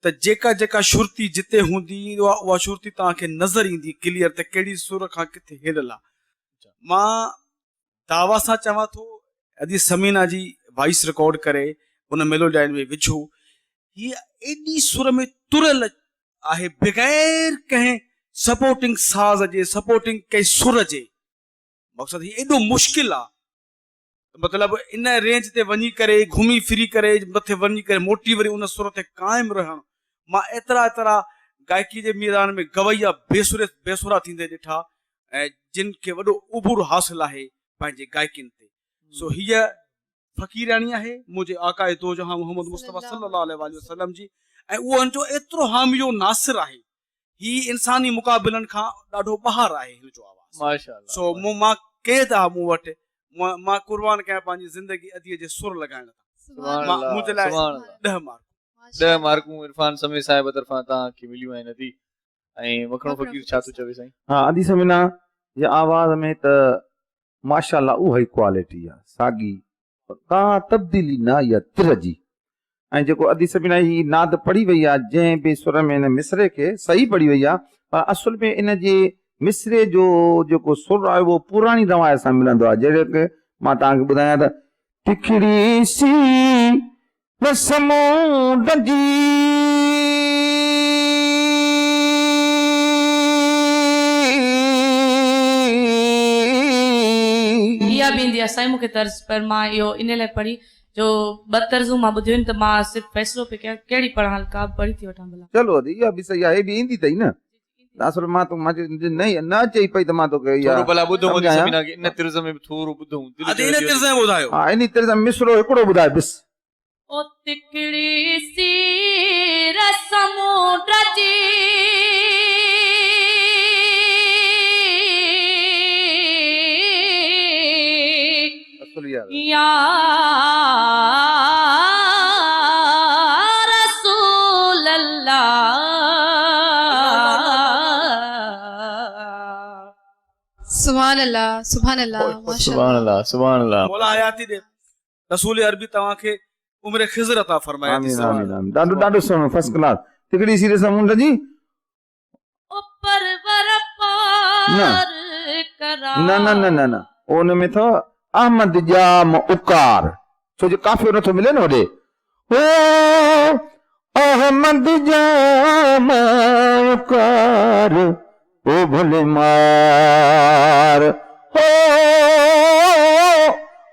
त जेका शुरती जिते हूंदी उहा शुरती तव्हांखे नज़र ईंदी क्लियर त कहिड़ी सुर खां किथे हेॾल आहे। मां दावा सां चवां थो अॼु समीना जी वॉइस रिकॉर्ड करे उन मेलोडाइन में विझो, हीअ एॾी सुर में तुरियल आहे बग़ैर कंहिं सपोर्टिंग साज़ जे, सपोर्टिंग कंहिं सुर जे। मक़सदु हीअ एॾो मुश्किल आहे, मतिलबु इन रेंज ते वञी करे घुमी फिरी करे मथे वञी करे मोटी वरी उन सुर ते क़ाइमु रहणु। मां एतिरा गायकी जे मैदान में गवैया बेसुरा थींदे ॾिठा ऐं जिन खे वॾो उबुर हासिलु आहे पंहिंजे गायकियुनि ते। सो हीअ फ़क़ीरानी आहे मुंहिंजे आकाए दो जहां मोहम्मद मुस्तफ़ा सल्लल्लाहु अलैहि वसल्लम जी, ऐं उहो जो एतिरो हामियो नासिर आहे, हीअ इंसानी मुक़ाबिलनि खां ॾाढो ॿाहिरि आहे हिन जो आवाज़। माशाअल्लाह। सो मां क़ैद आहे मूं वटि, मां कुर्बान कयां पंहिंजी ज़िंदगी अदीअ जे सुर लॻाइण तां। मुंहिंजे लाइ 10 मार्कूं इरफान समी साहिब तरफ़ां तव्हांखे मिलियूं आहिनि अदी। ऐं मखणो फ़क़ीर छा थो चवे साईं? हा, अदी समीना जे आवाज़ में त माशाअल्लाह उहा ई क्वालिटी आहे, साॻी का तब्दीली न आई आहे तिर जी। ऐं जेको अदी समीना जी नाद पढ़ी वई आहे जंहिं बि सुर में हिन मिसरे खे सही पढ़ी वई आहे, पर असुल में इन जे मिसरे जो जेको सुर आहे उहो पुराणी रवायत सां मिलंदो आहे। जहिड़ो की मां तव्हांखे ॿुधायां त तिखड़ी सी समुंड जी इहा बि ईंदी आहे साईं मूंखे तर्ज़, पर मां इहो इन लाइ पढ़ी जो 2 तर्ज़ूं मां ॿुधियूं आहिनि त मां सिर्फ़ु फ़ैसिलो पे कयां कहिड़ी पढ़ां, का पढ़ी थी वठां भला। चलो अदी इहा बि सही आहे, हे बि ईंदी अथई न। असुल मां तो न चई पई त मां तोखे थोरो भला ॿुधो अदी समीना खे इन तिर्ज़ में थोरो ॿुधूं। इन तिर्ज़ में ॿुधायो। हा, इन तिर्ज़ में मिसरो हिकिड़ो ॿुधाए बिस। ओ तिकड़ी सी समुंड जी या रसूल अल्लाह। सुभान अल्लाह, सुभान अल्लाह, माशाअल्लाह, सुभान अल्लाह, सुभान अल्लाह। मौला हयाती दे रसूल अरबी तव्हांखे उम्र खिज़र अता फरमाए। आमीन आमीन आमीन। ॾाढो सुठो, फर्स्ट क्लास। तिकड़ी सी समुंड जी ऊपर वर पार करा न उन में तो अहमद जाम उकार, छो जो काफ़ियो नथो मिले न होॾे। ओ अहमद जाम उकार ओ भले मार, ओ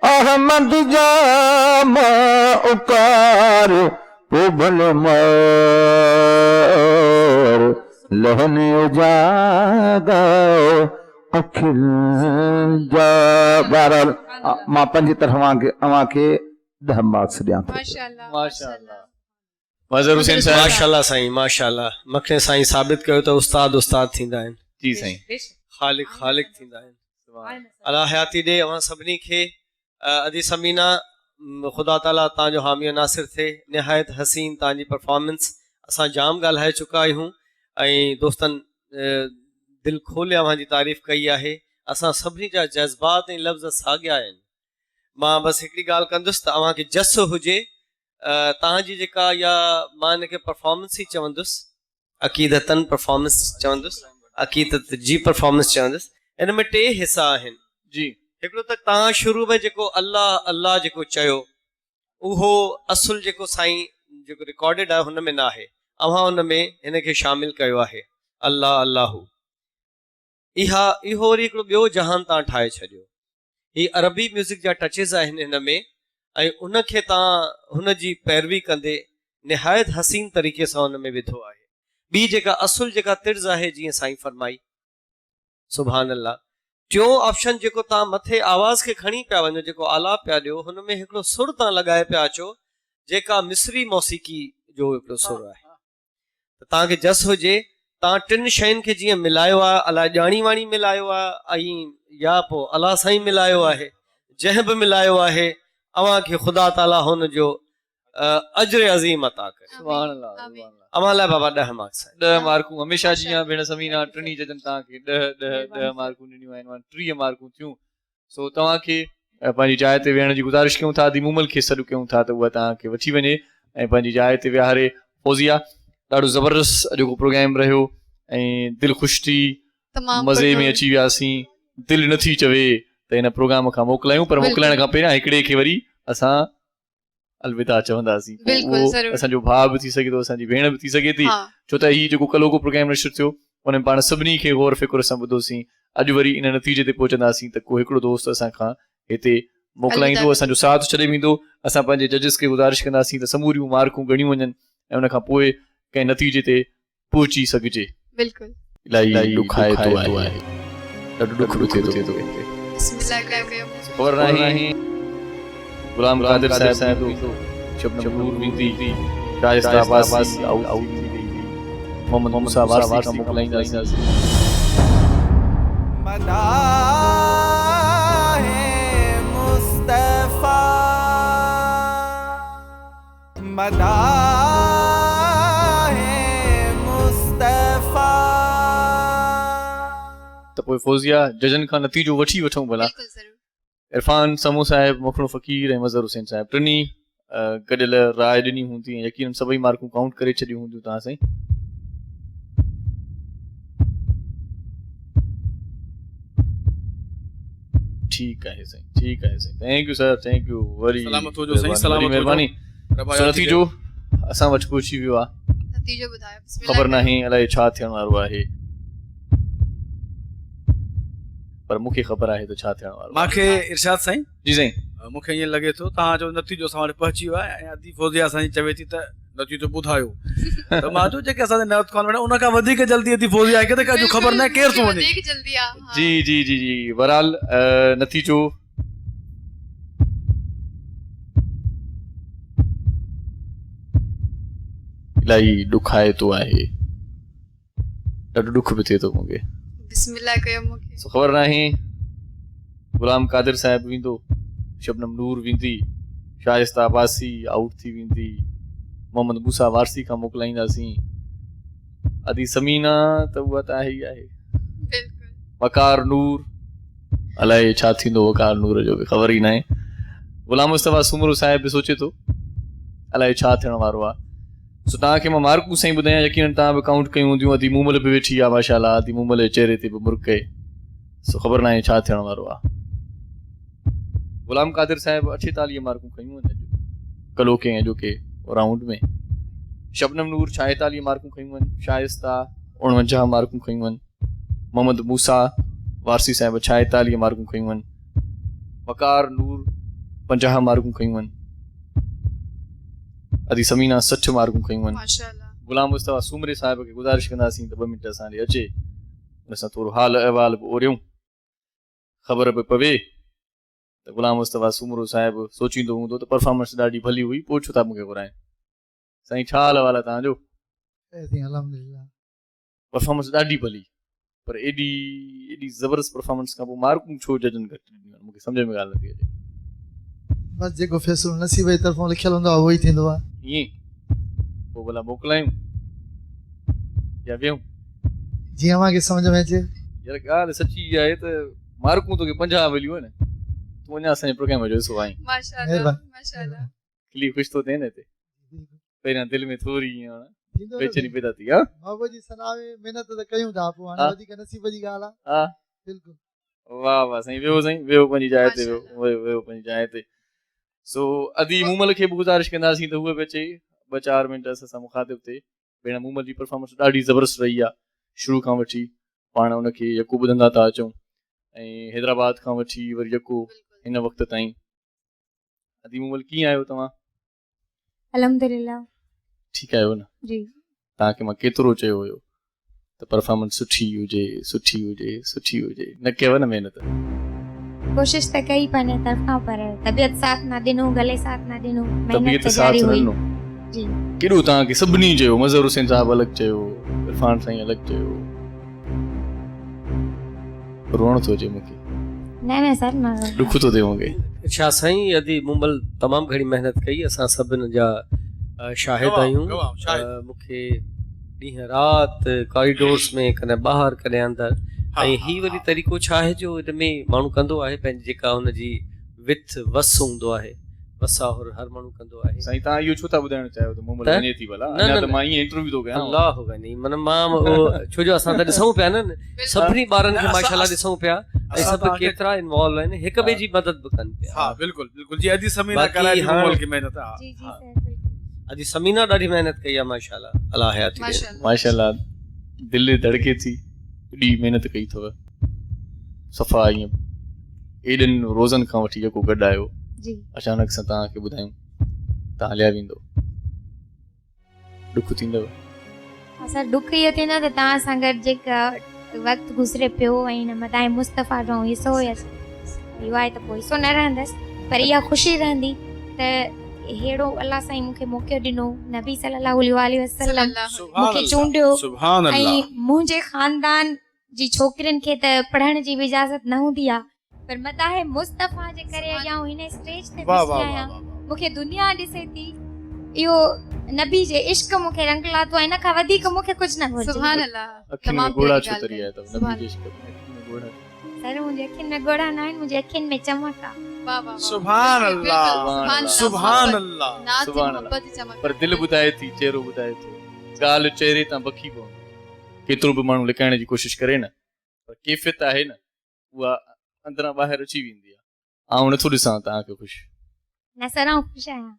अहमद जाम उकार ओ भले मार, लहन उजागा अखिल जा बारल। मां पंहिंजी तरफ़ खे 10 मार्क्स ॾियां थो। माशाअल्लाह, माशाअल्लाह। मज़हर हुसैन साहिब। माशाअल्लाह साईं, माशाअल्लाह। मखणे साईं साबित कयो त उस्ताद थींदा आहिनि। जी साईं। ख़ालिक थींदा आहिनि। अला हयाती ॾे अवां सभिनी खे। अदी समीना ख़ुदा ताला तव्हांजो हामी नासिर थिए। निहायत हसीन तव्हांजी परफॉर्मेंस, असां जाम ॻाल्हाए चुका आहियूं ऐं दोस्तनि दिलि खोले अव्हांजी तारीफ़ कई आहे। असां सभिनी जा जज़्बात ऐं लफ़्ज़ साॻिया आहिनि। मां बसि हिकिड़ी ॻाल्हि कंदुसि त अव्हांखे जस हुजे तव्हांजी जेका या मां हिनखे परफॉर्मेंस ई चवंदुसि अक़ीदतन परफॉर्मेंस चवंदुसि अक़ीदत जी परफॉर्मेंस चवंदुसि। हिन में 3 हिसा आहिनि जी। हिकिड़ो त तव्हां शुरू में जेको अल्लाह अल्लाह जेको चयो उहो असुल जेको साईं जेको रिकॉर्डेड आहे हुन में न आहे, अव्हां हुन में हिनखे शामिल कयो आहे अल्लाह अल्लाहू। इहो वरी हिकिड़ो ॿियो जहान तव्हां ठाहे छॾियो। ही अरबी म्यूज़िक जा टचिस आहिनि हिन में ऐं उनखे तव्हां हुन जी पैरवी कंदे निहायत हसीन तरीक़े सां हुन में विधो आहे। ॿी जेका असुल जेका तिर्ज़ आहे जीअं साईं फरमाई सुभान अल्लाह। टियों ऑप्शन जेको तव्हां मथे आवाज़ खे खणी पिया वञो जेको आलाप पिया ॾियो हुन में हिकिड़ो सुर तव्हां लॻाए पिया अचो जेका मिस्री मौसीक़ी जो हिकिड़ो सुर आहे। त तव्हांखे जस हुजे तव्हां 3 शयुनि खे जीअं मिलायो आहे, अलाए ॼाणी वाणी मिलायो आहे ऐं या पोइ अलाह साईं मिलायो आहे, जंहिं बि मिलायो आहे अव्हांखे ख़ुदा ताला हुन जो अजर अज़ीम अता करे। सुभान अल्लाह, सुभान अल्लाह। अव्हां लाइ बाबा 10 मार्क्स आहिनि। 10 मार्कूं हमेशह जीअं भेण समीना टिनी जजन तव्हांखे 10 मार्कूं ॾिनियूं आहिनि, 30 मार्कूं थियूं। सो तव्हांखे पंहिंजी जाइ ते वेहण जी गुज़ारिश कयूं था, आदि मूमल खे सॾु कयूं था त उहा तव्हांखे वठी वञे ऐं पंहिंजी जाइ ते विहारे। फौज़िया ॾाढो ज़बरदस्त अॼोको प्रोग्राम रहियो ऐं दिलि ख़ुशि थी, मज़े में अची वियासीं। दिलि नथी चवे त हिन प्रोग्राम खां मोकिलायूं, पर मोकिलाइण खां पहिरियां हिकिड़े खे वरी असां अलविदा चवंदासीं। असांजो भाउ बि थी सघे थो, असांजी भेण बि थी सघे थी, छो त हीउ जेको कलो को प्रोग्राम नशर थियो उन में पाण सभिनी खे गौर फ़िक्र सां ॿुधोसीं। अॼु वरी इन नतीजे ते पहुचंदासीं त को हिकिड़ो दोस्त असांखां हिते मोकिलाईंदो, असांजो साथ छॾे वेंदो। असां पंहिंजे जजिस खे गुज़ारिश कंदासीं त समूरियूं मार्कूं ॻणियूं वञनि ऐं उन खां पोइ कंहिं नतीजे ते पहुची सघिजे। इलाही ॾुखाए थो आहे, ॾाढो ॾुख बि थिए थो। ख़बर नाहे गुलाम कादिर साहिब शबनम नूर विंदी शाइस्ता अब्बासी आउट थी गई, मोहम्मद मूसा वारसी का मोकिलाईंदासीं। मदाहे मुस्तफा मदाहे मुस्तफा। त पोइ फौजिया जजन खां नतीजो वठी वठूं भला। इरफान समू साहिब, मखणो फ़कीर ऐं मज़हर हुसैन साहिब टिनी गॾियल राय ॾिनी हूंदी ऐं यकीनन सभई मार्कूं काउंट करे छॾियूं हूंदियूं तव्हां साईं। ठीकु आहे साईं, ठीकु आहे साईं। Thank U sir, thank U. वरी महिरबानी। नतीजो असां वटि पहुची वियो आहे। ख़बर नाहे अलाए छा थियण वारो आहे, पर मूंखे ख़बर आहे त छा थियण वारो। मूंखे इरशाद साईं जी साईं, मूंखे ईअं लॻे थो तव्हांजो नतीजो असां वटि पहुची वियो आहे ऐं अदी फौजिया असांजी चवे थी त नतीजो ॿुधायो। त मां चयो जेके असांजे नर्थ कॉन्वेंट उन खां वधीक जल्दी अदी फौजिया आहे कि अॼु ख़बर न केरु थो वञे। जी जी जी जी। बहरहाल नतीजो इलाही ॾुखाए थो आहे, ॾाढो ॾुख बि थिए थो मूंखे। ख़बर नाहे गुलाम कादिर साहिब वेंदो, शबनम नूर वेंदी, शाइस्ता अब्बासी आउट थी वेंदी, मोहम्मद मूसा वारसी खां मोकिलाईंदासीं। अदी समीना त उहा त आहे ई आहे। वकार नूर, अलाए छा थींदो वकार नूर जो बि ख़बर ई नाहे। गुलाम मुस्तफ़ा सुमरो साहिब बि सोचे थो अलाए छा थियण वारो आहे। सो तव्हांखे मां मार्कूं साईं ॿुधायां, यकीनन तव्हां बि काउंट कयूं हूंदियूं। अदी मूमल बि वेठी आहे माशाअल्लाह, अदी मूमल जे चेहरे ते बि मुर्के। सो ख़बर नाहे छा थियण वारो आहे। गुलाम कादिर साहिब 48 मार्कूं खयूं आहिनि कलो के ऐं अॼोके राउंड में। शबनम नूर 46 मार्कूं खयूं आहिनि, शाइस्ता 49 मार्कूं खयूं आहिनि, मोहम्मद मूसा वारसी साहिब 46 मार्कूं खयूं आहिनि, वकार नूर 50 मार्कूं खयूं आहिनि, अदी समीना 60 मार्कूं खयूं आहिनि। गुलाम मुस्तफ़ा सुमरे साहिब खे गुज़ारिश कंदासीं त 2 मिंट असां ॾे अचे, हुन सां थोरो हाल अहिवाल बि ओरियूं, ख़बर बि पवे त गुलाम मुस्तफ़ा सुमरो साहिब सोचींदो हूंदो त परफॉर्मेंस ॾाढी भली हुई, पोइ छो था मूंखे घुराइनि। साईं छा हाल अहिवाल आहे तव्हांजो? परफॉर्मेंस ॾाढी भली, पर एॾी ज़बरदस्त परफॉर्मेंस खां पोइ मार्कूं छो जजनि घटि ॾिनियूं आहिनि, मूंखे सम्झ में ॻाल्हि नथी अचे। बस जेको फ़ैसिलो नसीब जी तरफ़ां लिखियल हूंदो आहे उहो ई थींदो आहे। ईअं पोइ भला मोकिलायूं या वियूं जीअं मूंखे सम्झ में अचे। यार ॻाल्हि सची आहे त मार्कूं तोखे 50 मिलियूं आहिनि, तूं अञा असांजे प्रोग्राम जो हिसो आहीं माशाअल्लाह माशाअल्लाह खिली ख़ुशि थो थिए न हिते पहिरियां दिलि में थोरी ईअं बेचैनी पैदा थी हा बाबा जी सना में महिनत त कयूं था पोइ हाणे वधीक नसीब जी ॻाल्हि आहे हा बिल्कुलु वाह वाह साईं वियो पंहिंजी जाइ ते वियो पंहिंजी जाइ ते सो अदी मूमल खे बि गुज़ारिश कंदासीं त उहे बि अचे 2-4 मिंट असां सां मुखातिब थिए भेण मूमल जी परफॉर्मेंस ॾाढी ज़बरदस्त रही आहे शुरू खां वठी पाण उनखे यको ॿुधंदा था अचूं ऐं हैदराबाद खां वठी वरी यको हिन वक़्त ताईं अदी मूमल कीअं आहियो तव्हां अल्हम्दुलिल्लाह ठीकु आहियो न जी तव्हांखे मां केतिरो चयो हुयो त परफॉर्मेंस सुठी हुजे सुठी हुजे सुठी हुजे न कयव न महिनत कोशिश त कई पंहिंजे तरफ़ां पर तबियत साथ न ॾिनो गले साथ न ॾिनो तबियत महिनत साथ जारी न हुई ॾिनो जी केॾो तव्हांखे सभिनी चयो मज़हर हुसैन साहिबु अलॻि चयो इरफान साईं अलॻि चयो रोअण थो अचे मूंखे न सर न ॾुख थो थिए मूंखे छा साईं अदी मूमल तमामु घणी महिनत कई असां सभिनि जा शाहिद आहियूं मूंखे ॾींहं राति कॉरिडोर्स में कॾहिं ॿाहिरि कॾहिं अंदरि ऐं हीअ वरी तरीक़ो छा आहे जो हिन में माण्हू कंदो आहे पंहिंजी जेका हुनजी विथ वस हूंदो आहे वसाहुर हर माण्हू कंदो आहे साईं तव्हां इहो छो था ॿुधाइणु चाहियो त मूमल वञे थी भला न अञा त मां ईअं इंटरव्यू थो कयां अल्लाह गनी मन मां छो जो असां त ॾिसूं पिया न सभिनी ॿारनि खे माशाअल्लाह ॾिसूं पिया ऐं सभु केतिरा इन्वॉल्व आहिनि हिक ॿिए जी मदद बि कनि पिया हा बिल्कुलु बिल्कुलु जी अदी समीना कराए थी मूमल की महिनत हा जी जी सर बिल्कुल अदी समीना ॾाढी महिनत कई आहे माशाअल्लाह अल्लाह हयाती ॾे माशाअल्लाह दिलि धड़के थी एॾी महिनत कई अथव सफ़ा ईअं एॾनि रोज़नि खां वठी जेको गॾु आहियो जी अचानक सां तव्हांखे ॿुधायूं तव्हां हलिया वेंदो ॾुख थींदव असां ॾुख इहो थींदो त तव्हां सां गॾु जेका वक़्तु गुज़रे पियो ऐं हिन मदाए मुस्तफ़ा जो हिसो हुयसि इहो आहे त पोइ हिसो न रहंदसि पर इहा ख़ुशी रहंदी त अहिड़ो अलाह साईं मूंखे मौक़ो ॾिनो नबी सल्लल्लाहु अलैहि वसल्लम मूंखे चूंडियो सुभान ऐं अल्लाह मुंहिंजे ख़ानदान जी छोकिरियुनि खे त पढ़ण जी बि इजाज़त न हूंदी आहे पर मदाहे मुस्तफ़ा जे करे अॼां हिन स्टेज ते बीठी आहियां मूंखे दुनिया ॾिसे थी इहो नबी जे इश्क मूंखे रंग लातो इन खां वधीक मूंखे कुझु न घुरिजे सुभान अल्लाह अखियुनि में गोड़ा छो तरी आया अथव नबी जे इश्क में अखियुनि में गोड़ा सर मुंहिंजे अखियुनि में गोड़ा न आहिनि मुंहिंजे अखियुनि में चमक आहे वाह वाह सुभान अल्लाह सुभान अल्लाह नात सुभान मोहब्बत जी चमक पर दिलि ॿुधाए थी चेहरो ॿुधाए थो ॻाल्हि चेहरे तां बखी पवंदी केतिरो बि माण्हू लिकाइण जी कोशिशि करे न पर कैफ़ियत आहे न उहा अंदरां ॿाहिरि अची वेंदी आहे आउं नथो ॾिसां तव्हांखे ख़ुशि न सर आउं ख़ुशि आहियां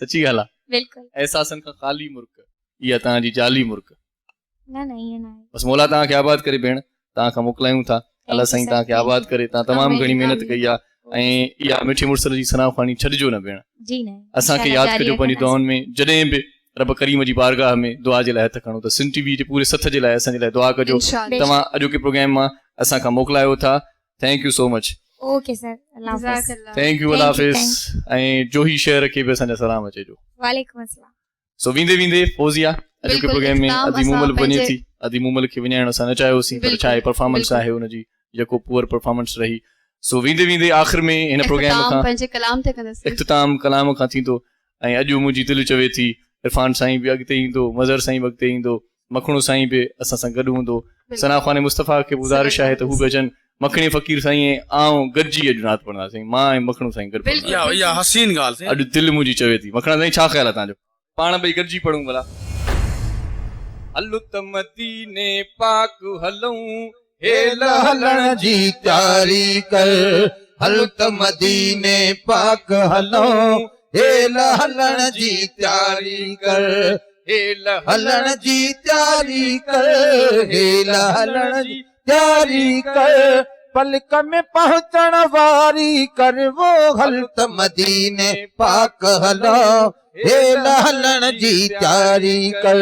सची ॻाल्हि आहे बिल्कुलु एहसासनि खां ख़ाली मुर्क इहा तव्हांजी जाली मुर्क न ईअं न आहे बसि मौला तव्हांखे आबाद करे भेण तव्हां खां मोकिलायूं था अलाह साईं तव्हांखे आबाद करे तव्हां तमामु घणी महिनत कई आहे ऐं इहा मिठी मुड़सर जी सना खणी छॾिजो न भेण जी न असांखे यादि कजो पंहिंजी दुआउनि में जॾहिं बि रब करीम जी बारगाह में दुआ जे लाइ हथ खणो त सिंध टीवी जे पूरे सथ जे लाइ असांजे लाइ दुआ कजो तव्हां अॼोके प्रोग्राम मां असांखां मोकिलायो था thank you so much okay sir अल्लाह हाफ़िज़ थैंक यू अल्लाह हाफ़िज़ ऐं जोही शहर खे बि असांजा सलाम अचेजो वालेकुम अस्सलाम सो वेंदे फौजिया अॼोके प्रोग्राम में अदी मूमल वञे थी अदी मूमल खे वञाइण असां न चाहियोसीं पर छा आहे परफॉर्मेंस आहे हुनजी जेको पुअर परफॉर्मेंस रही सो वेंदे आख़िर में हिन प्रोग्राम खां पंहिंजे कलाम ते कंदासीं इख्तिताम कलाम खां थींदो ऐं अॼु मुंहिंजी दिलि चवे थी इरफान साईं बि अॻिते ईंदो मज़हर साईं बि अॻिते ईंदो मखणो साईं बि असां सां गॾु हूंदो सना ख़ान मुस्तफ़ा खे गुज़ारिश आहे त हू बि अचनि मखणी फ़कीर साईं ऐं आउं गॾिजी अॼु नात पढ़ंदासीं मां ऐं मखणो साईं गॾु इहा हसीन ॻाल्हि अॼु दिलि मुंहिंजी चवे थी मखणा साईं छा ख़्यालु आहे तव्हांजो पाण ॿई गॾिजी पढ़ूं भला हलु त मदीने पाक हलूं हेल हलण जी तयारी कर हलु त मदीने पाक हलूं हेल हलण जी तयारी कर हेल हलण जी तयारी कर हेल हलण जी तयारी कर पलक में पहुंचण वारी कर वो हल त मदीने पाक हलूं हेल हलण जी तयारी कर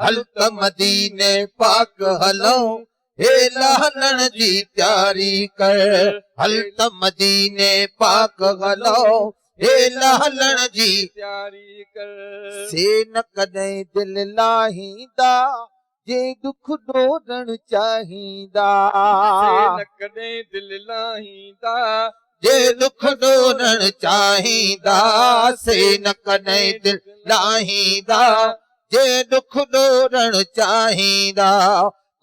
हल त मदीने पाक हलूं हेल हलण जी तयारी कर हल त मदीने पाक हलूं हेल हलण जी तयारी कर से न कॾहिं दिलि लाहींदा जे दुख ॾोड़ण चाहींदा न कॾहिं दिलि लाहींदा जे दुख ॾोड़ण चाहींदा से न कॾहिं दिलि लाहींदा जे दुख ॾोड़ण चाहींदा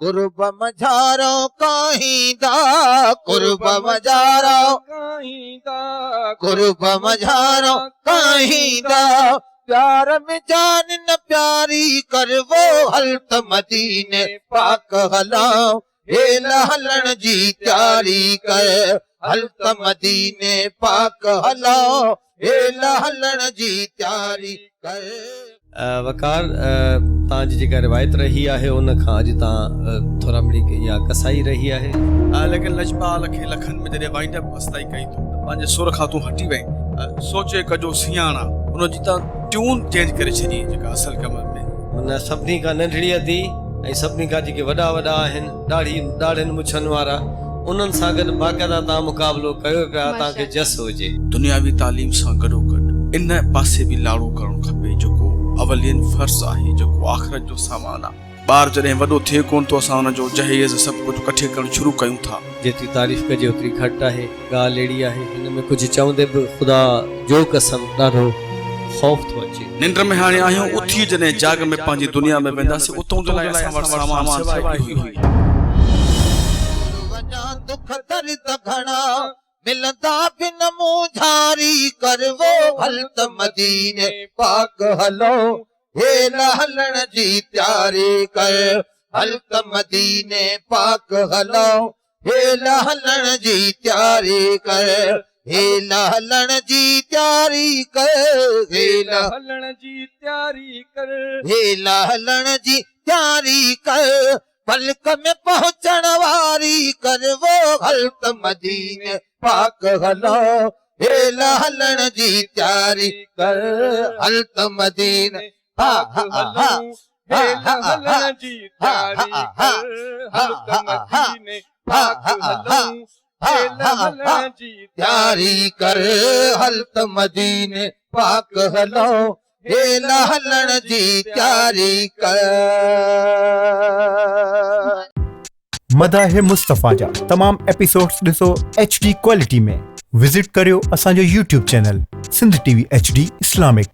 कुर्ब मझारो काहींदा कुर्ब मझारो कुर्ब मझारो काहींदा प्यार में जान न प्यारी कर वो हल त मदीने पाक हलाओ हेल हलण जी तैयारी कर हल त मदीने पाक हलाओ हेल हलण जी तैयारी कर। वकार तव्हांजी जेका रिवायत रही आहे उन खां अॼु तव्हां थोरा मिड़ी या कसाई रही आहे लेकिन लजपाल खे लखन में जॾहिं वाइंड अप मस्ताई कई तूं पंहिंजे सुर खां तूं हटी वई सोचे कजो सियाणा उनजी तव्हां ट्यून चेंज करे छॾी जेका असल कम में हुन सभिनी खां नंढड़ी थी ऐं सभिनी खां जेके वॾा वॾा आहिनि ॾाढनि मुछनि वारा उन्हनि सां गॾु बाक़ाइदा तव्हां मुक़ाबिलो कयो पिया तव्हांखे जस हुजे। दुनियावी तालीम सां गॾोगॾु इन पासे बि लाड़ो करणु खपे जेको अवलियन फर्ज़ आहे जेको आख़िरत जो सामान आहे। ॿार जॾहिं वॾो थिए कोन थो असां हुनजो जहेज़ सभु कुझु कठे करणु शुरू कयूं था। जेतिरी तारीफ़ कजे ओतिरी घटि आहे। ॻाल्हि अहिड़ी आहे हिन में कुझु चवंदे बि ख़ुदा जो कसम ॾाढो ख़ौफ़ थो अचे। निंड में हाणे आहियूं उथी जॾहिं जाग में पंहिंजी दुनिया में वेंदासीं उतां जे लाइ असां वटि सामान सिवाइ हुई दुख दर्द घणा मिलंदा बिन मुझारी कर वो हल त मदीने पाक हलो हेल हलण जी तैयारी कर हल त मदीने पाक हलो हेल हलण जी तैयारी कर हेल हलण जी तैयारी कर हेल हलण जी तैयारी कर हेल हलण जी तैयारी कर पलक में पहुंचण वारी कर वो हल त मदीने पाक हलो हेल हलण जी तैयारी कर हल त मदीने पाक हलो हेल हलण जी तैयारी कर हल त मदीने पाक हलो हेल हलण जी तैयारी कर हल त मदीने पाक हलो हेल हलण जी तैयारी कर। मदाह मुस्तफ़ा जा तमाम एपिसोड्स ॾिसो HD क्वालिटी में विज़िट करियो असांजो YouTube channel Sindh TV HD Islamic.